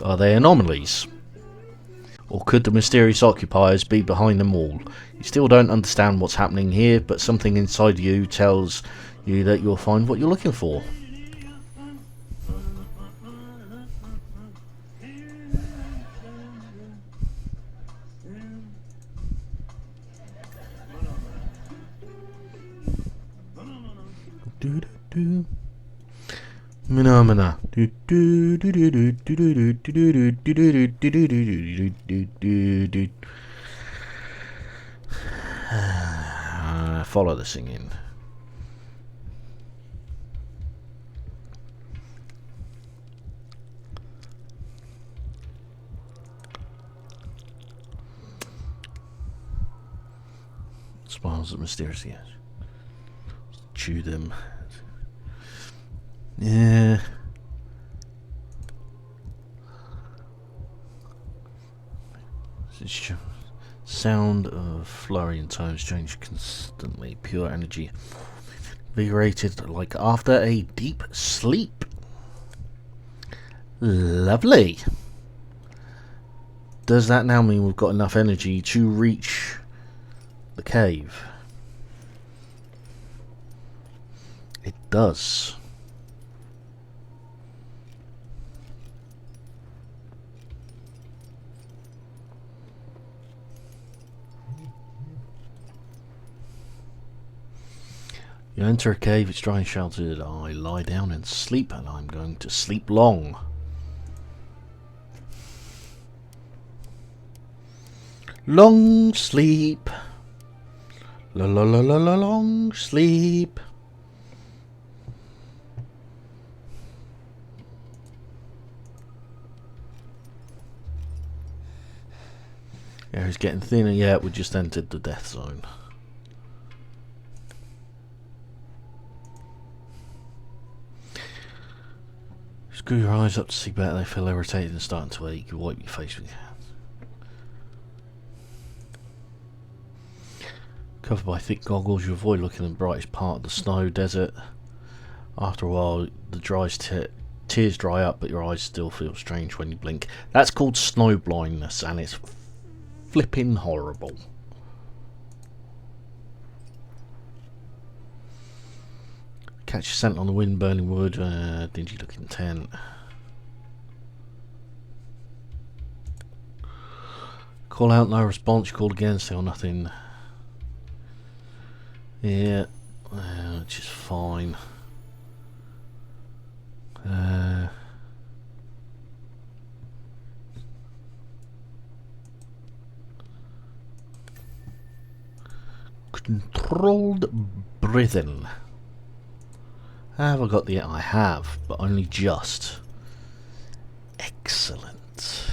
Are they anomalies? Or could the mysterious occupiers be behind them all? You still don't understand what's happening here, but something inside you tells you that you'll find what you're looking for. Phenomena. Follow the singing. Smiles at mysteriously. Chew them. Yeah. Sound of flurrying tones change constantly. Pure energy. Invigorated like after a deep sleep. Lovely. Does that now mean we've got enough energy to reach the cave? It does. You enter a cave, it's dry and sheltered. I lie down and sleep, and I'm going to sleep long. Long sleep. La la la la la long sleep. Air is getting thinner. Yeah, we just entered the death zone. Screw your eyes up to see better. They feel irritated and starting to ache. You wipe your face with your hands. Covered by thick goggles, you avoid looking at the brightest part of the snow desert. After a while, the tears dry up, but your eyes still feel strange when you blink. That's called snow blindness, and it's flipping horrible. Catch your scent on the wind, burning wood, dingy looking tent. Call out, no response. You call again, still nothing. Yeah, which is fine. Controlled breathing. Have I got the... I have, but only just. Excellent.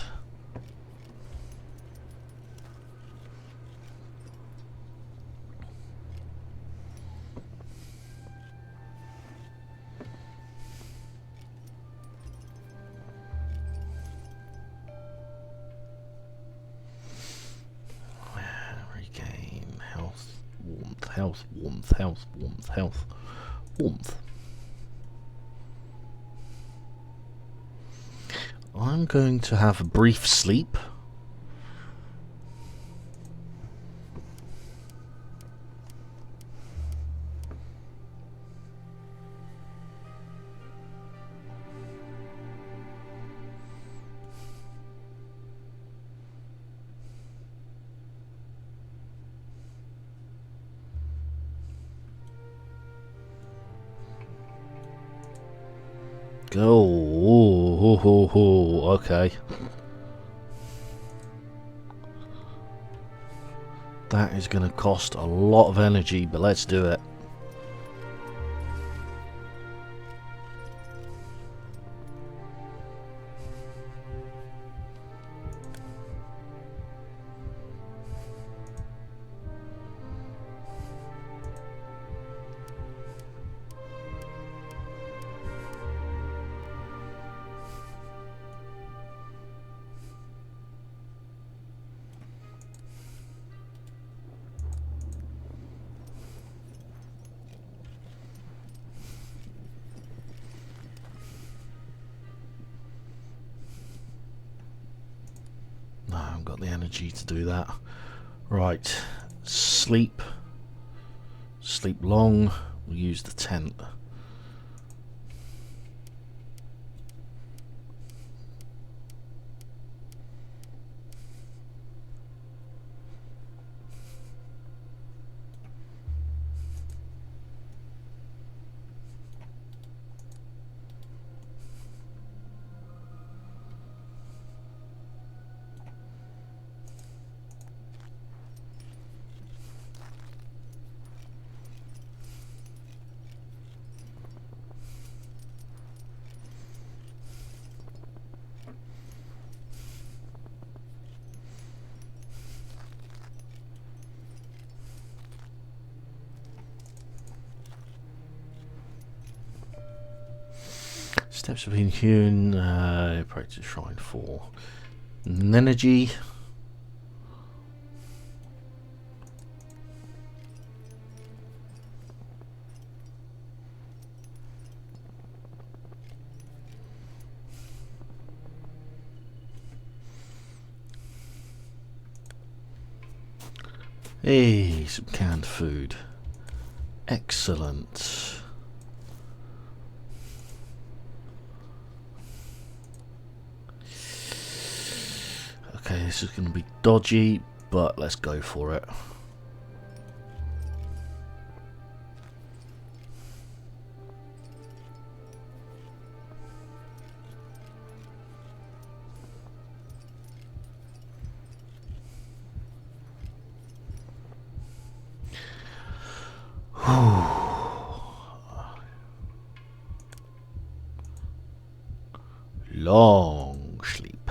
Regain health, warmth, health, warmth, health, warmth, health, warmth. I'm going to have a brief sleep. Oh, okay. That is going to cost a lot of energy, but let's do it. No, I haven't got the energy to do that. Right, sleep. Sleep long. We'll use the tent. Steps have been hewn. Pray to shrine for energy. Hey, some canned food. Excellent. Okay, this is going to be dodgy, but let's go for it. Long sleep.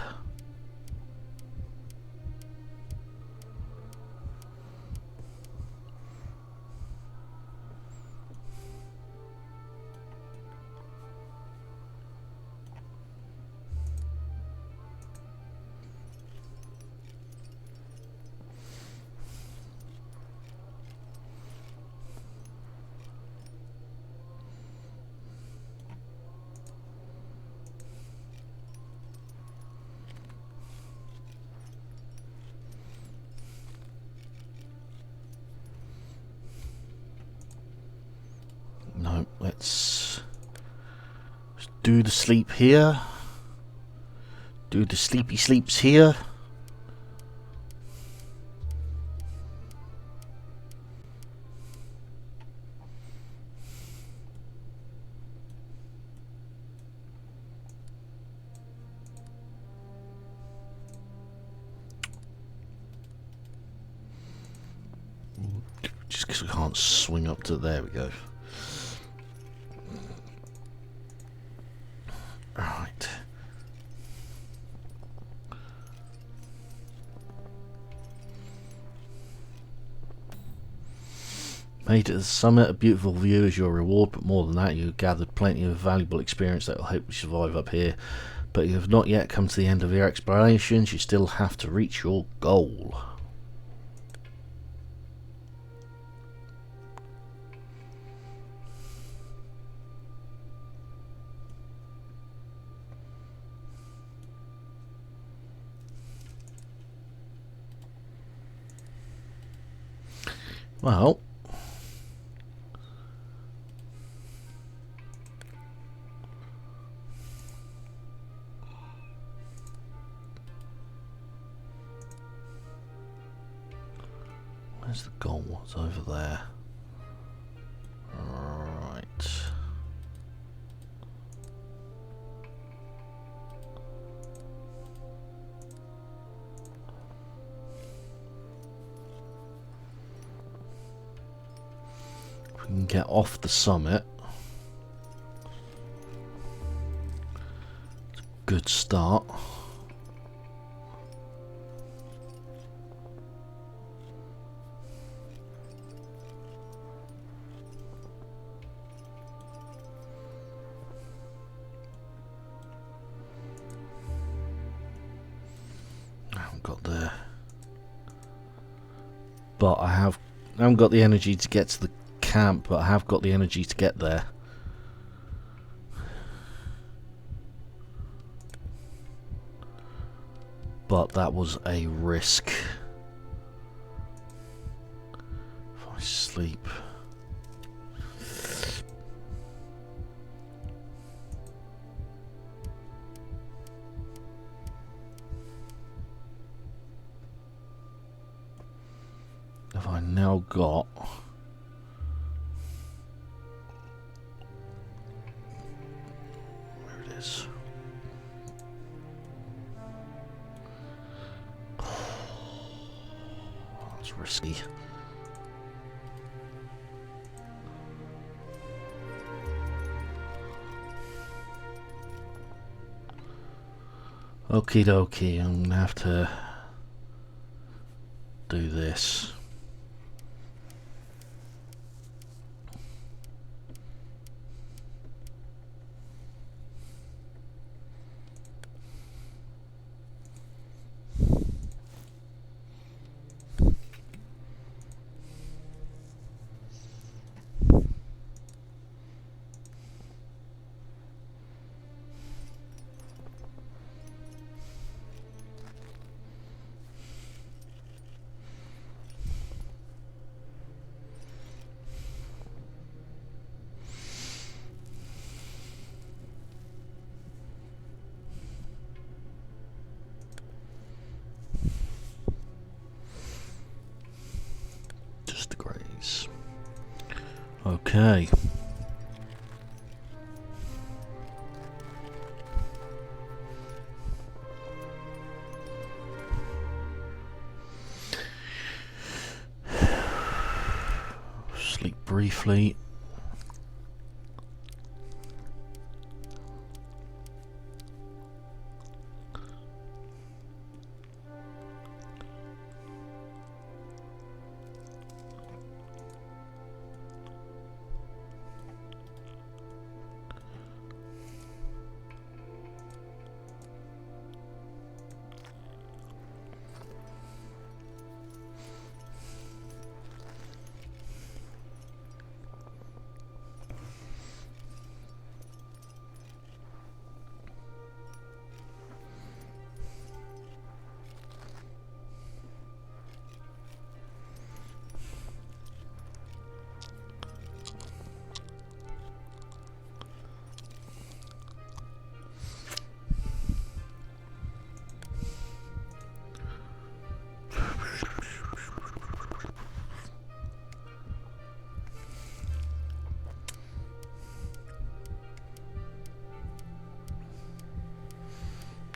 No, let's do the sleep here. Do the sleepy sleeps here. Just because we can't swing up to there we go. Right. Made it to the summit, a beautiful view is your reward, but more than that, you have gathered plenty of valuable experience that will help you survive up here. But you have not yet come to the end of your explorations, you still have to reach your goal. Well, where's the goal? What's over there? Right. We can get off the summit. It's a good start. I haven't got there, but I haven't got the energy to get to the camp, but I have got the energy to get there. But that was a risk. If I sleep. Have I now got where it is? That's risky. Okie dokie, I'm gonna have to do this. Okay. Sleep briefly.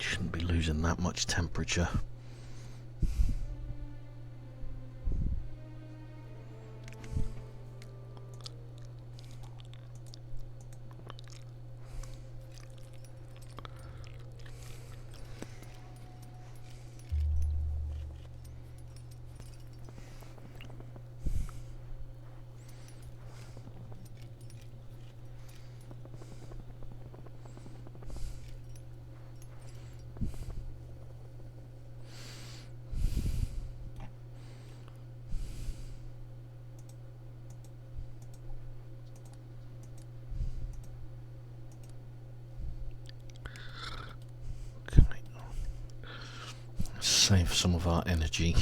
Shouldn't be losing that much temperature. Save some of our energy.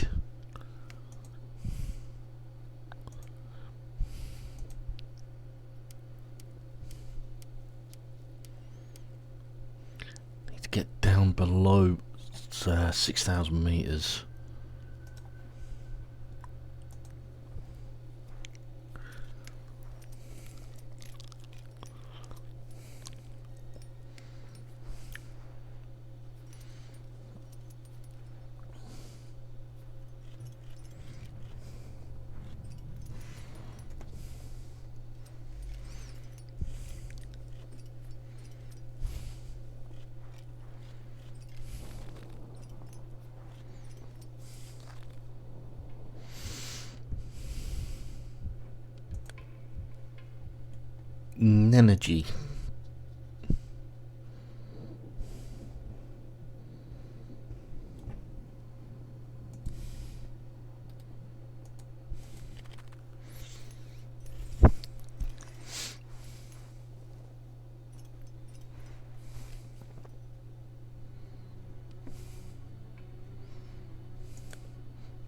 Need to get down below 6,000 meters. Energy.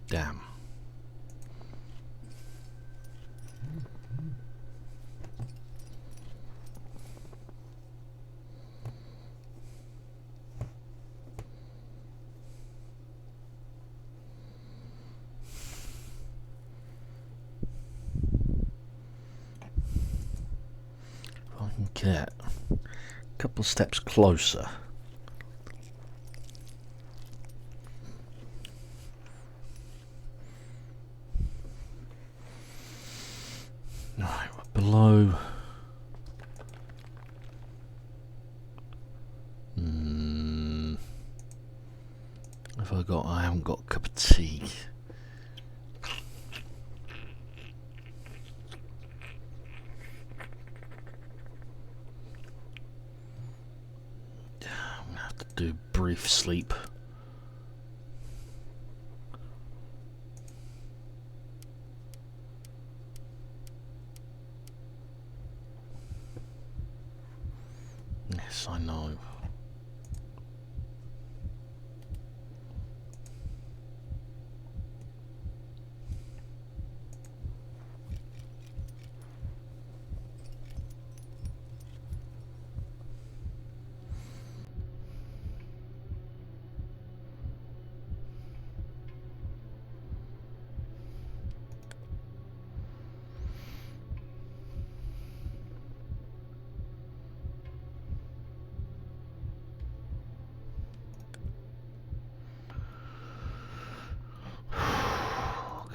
Damn. If I can get a couple of steps closer. Right, we're below. I haven't got a cup of tea. I'm gonna have to do brief sleep. Yes, I know.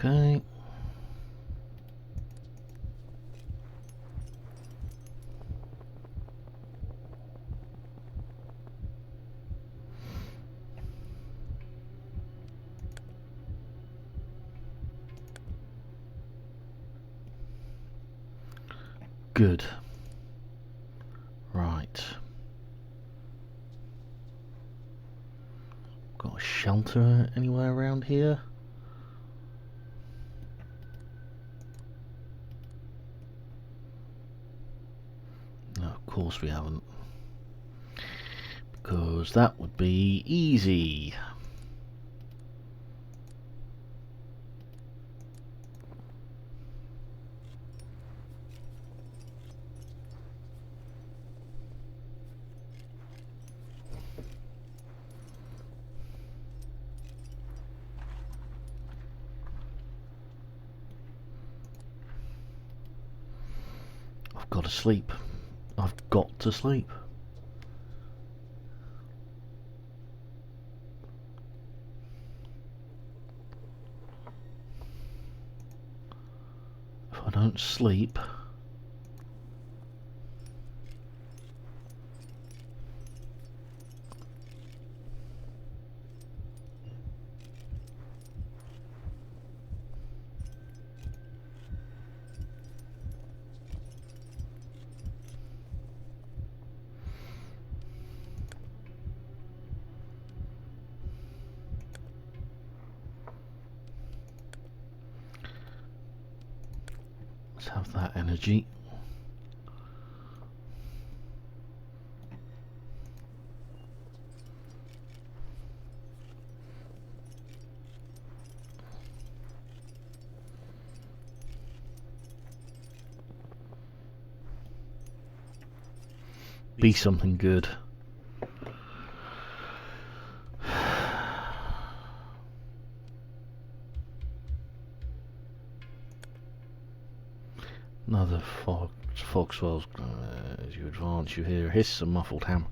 Okay. Good. Right. Got a shelter anywhere around here? No, of course we haven't. Because that would be easy. I've got to sleep. I've got to sleep. If I don't sleep, let's have that energy. Be something good. Another foxwell's as you advance, you hear a hiss and muffled hammer.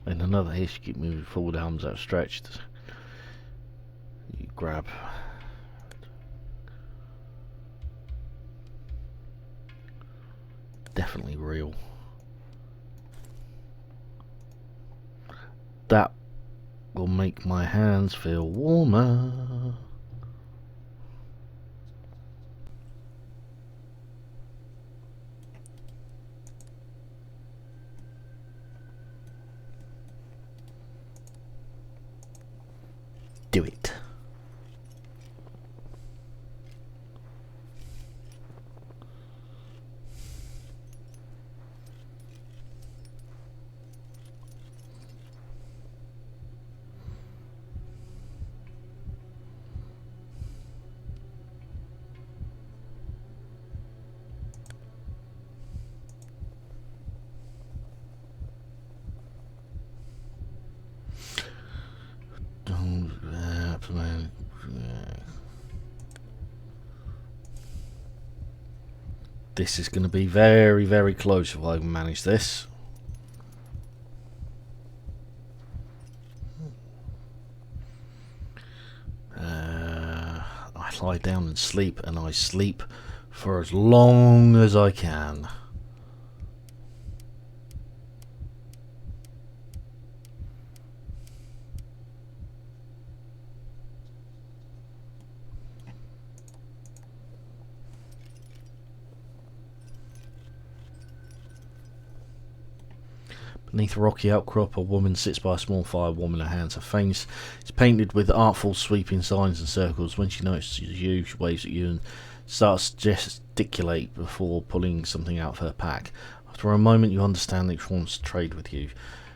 Then another hiss, you keep moving forward, arms outstretched. You grab. Definitely real. That will make my hands feel warmer. Do it. This is going to be very, very close if I can manage this. I lie down and sleep, and I sleep for as long as I can. Beneath a rocky outcrop, a woman sits by a small fire, warming her hands. Her face is painted with artful, sweeping signs and circles. When she notices you, she waves at you and starts to gesticulate before pulling something out of her pack. After a moment, you understand that she wants to trade with you.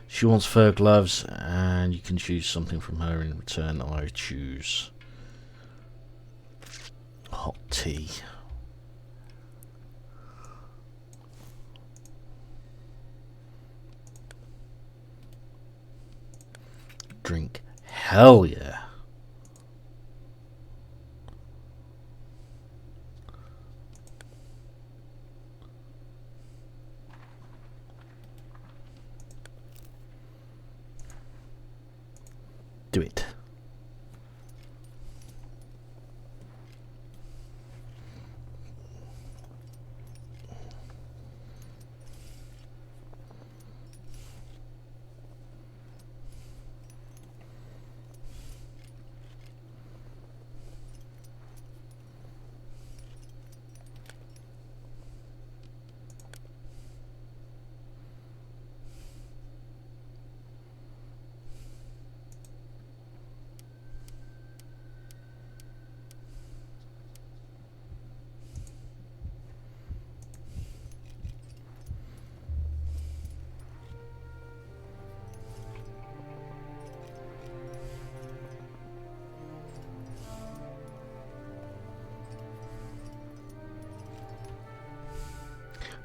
She wants fur gloves, and you can choose something from her in return. I choose hot tea. Drink. Hell yeah. Do it.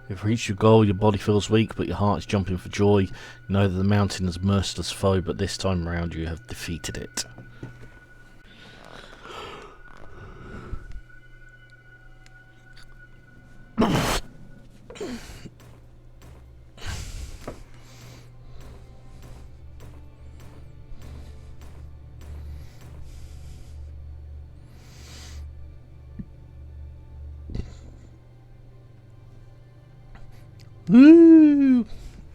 You've reached your goal, your body feels weak, but your heart is jumping for joy. You know that the mountain is a merciless foe, but this time around you have defeated it. Woo!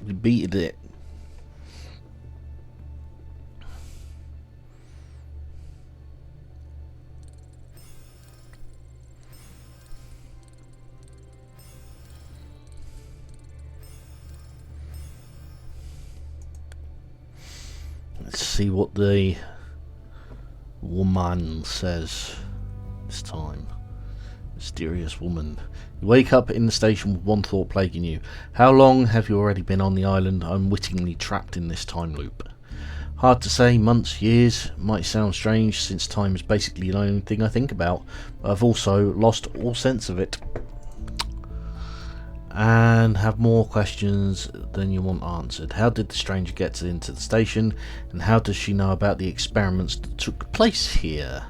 You beated it. Let's see what the woman says this time. Mysterious woman. You wake up in the station with one thought plaguing you. How long have you already been on the island, unwittingly trapped in this time loop? Hard to say, months, years. Might sound strange since time is basically the only thing I think about, but I've also lost all sense of it. And have more questions than you want answered. How did the stranger get into the station, and how does she know about the experiments that took place here?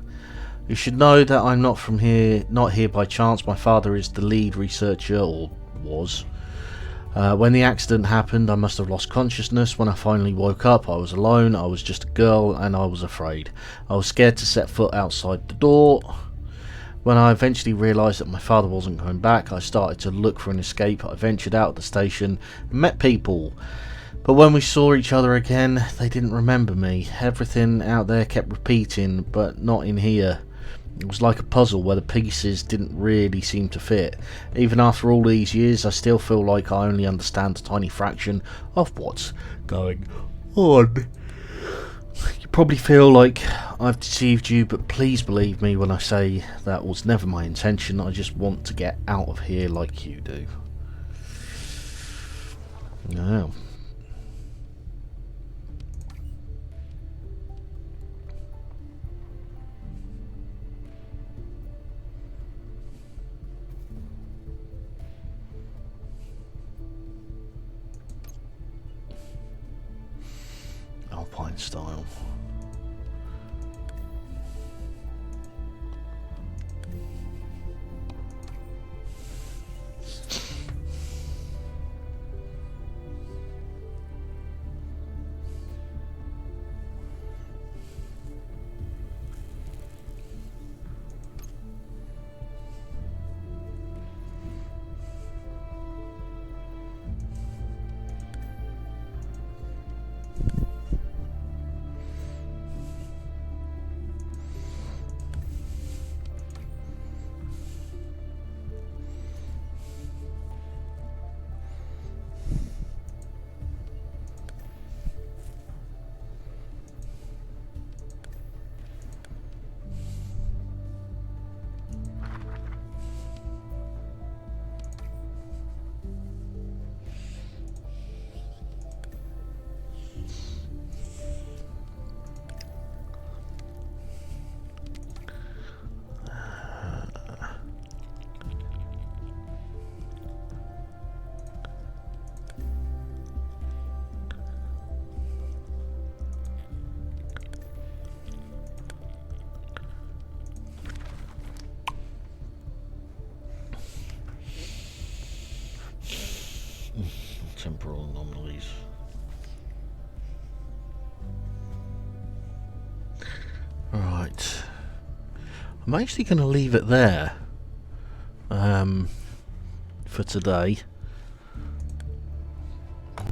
You should know that I'm not here by chance. My father is the lead researcher, or was. When the accident happened, I must have lost consciousness. When I finally woke up, I was alone. I was just a girl, and I was afraid. I was scared to set foot outside the door. When I eventually realised that my father wasn't coming back, I started to look for an escape. I ventured out of the station and met people. But when we saw each other again, they didn't remember me. Everything out there kept repeating, but not in here. It was like a puzzle where the pieces didn't really seem to fit. Even after all these years, I still feel like I only understand a tiny fraction of what's going on. You probably feel like I've deceived you, but please believe me when I say that was never my intention. I just want to get out of here like you do. Now, Alpine style. Temporal anomalies. Right. I'm actually going to leave it there for today.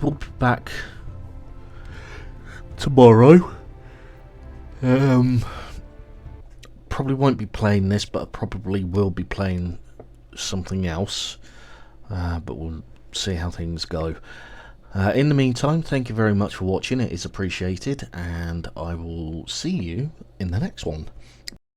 We'll be back tomorrow. Probably won't be playing this, but I probably will be playing something else. But we'll see how things go. In the meantime, thank you very much for watching. It is appreciated, and I will see you in the next one.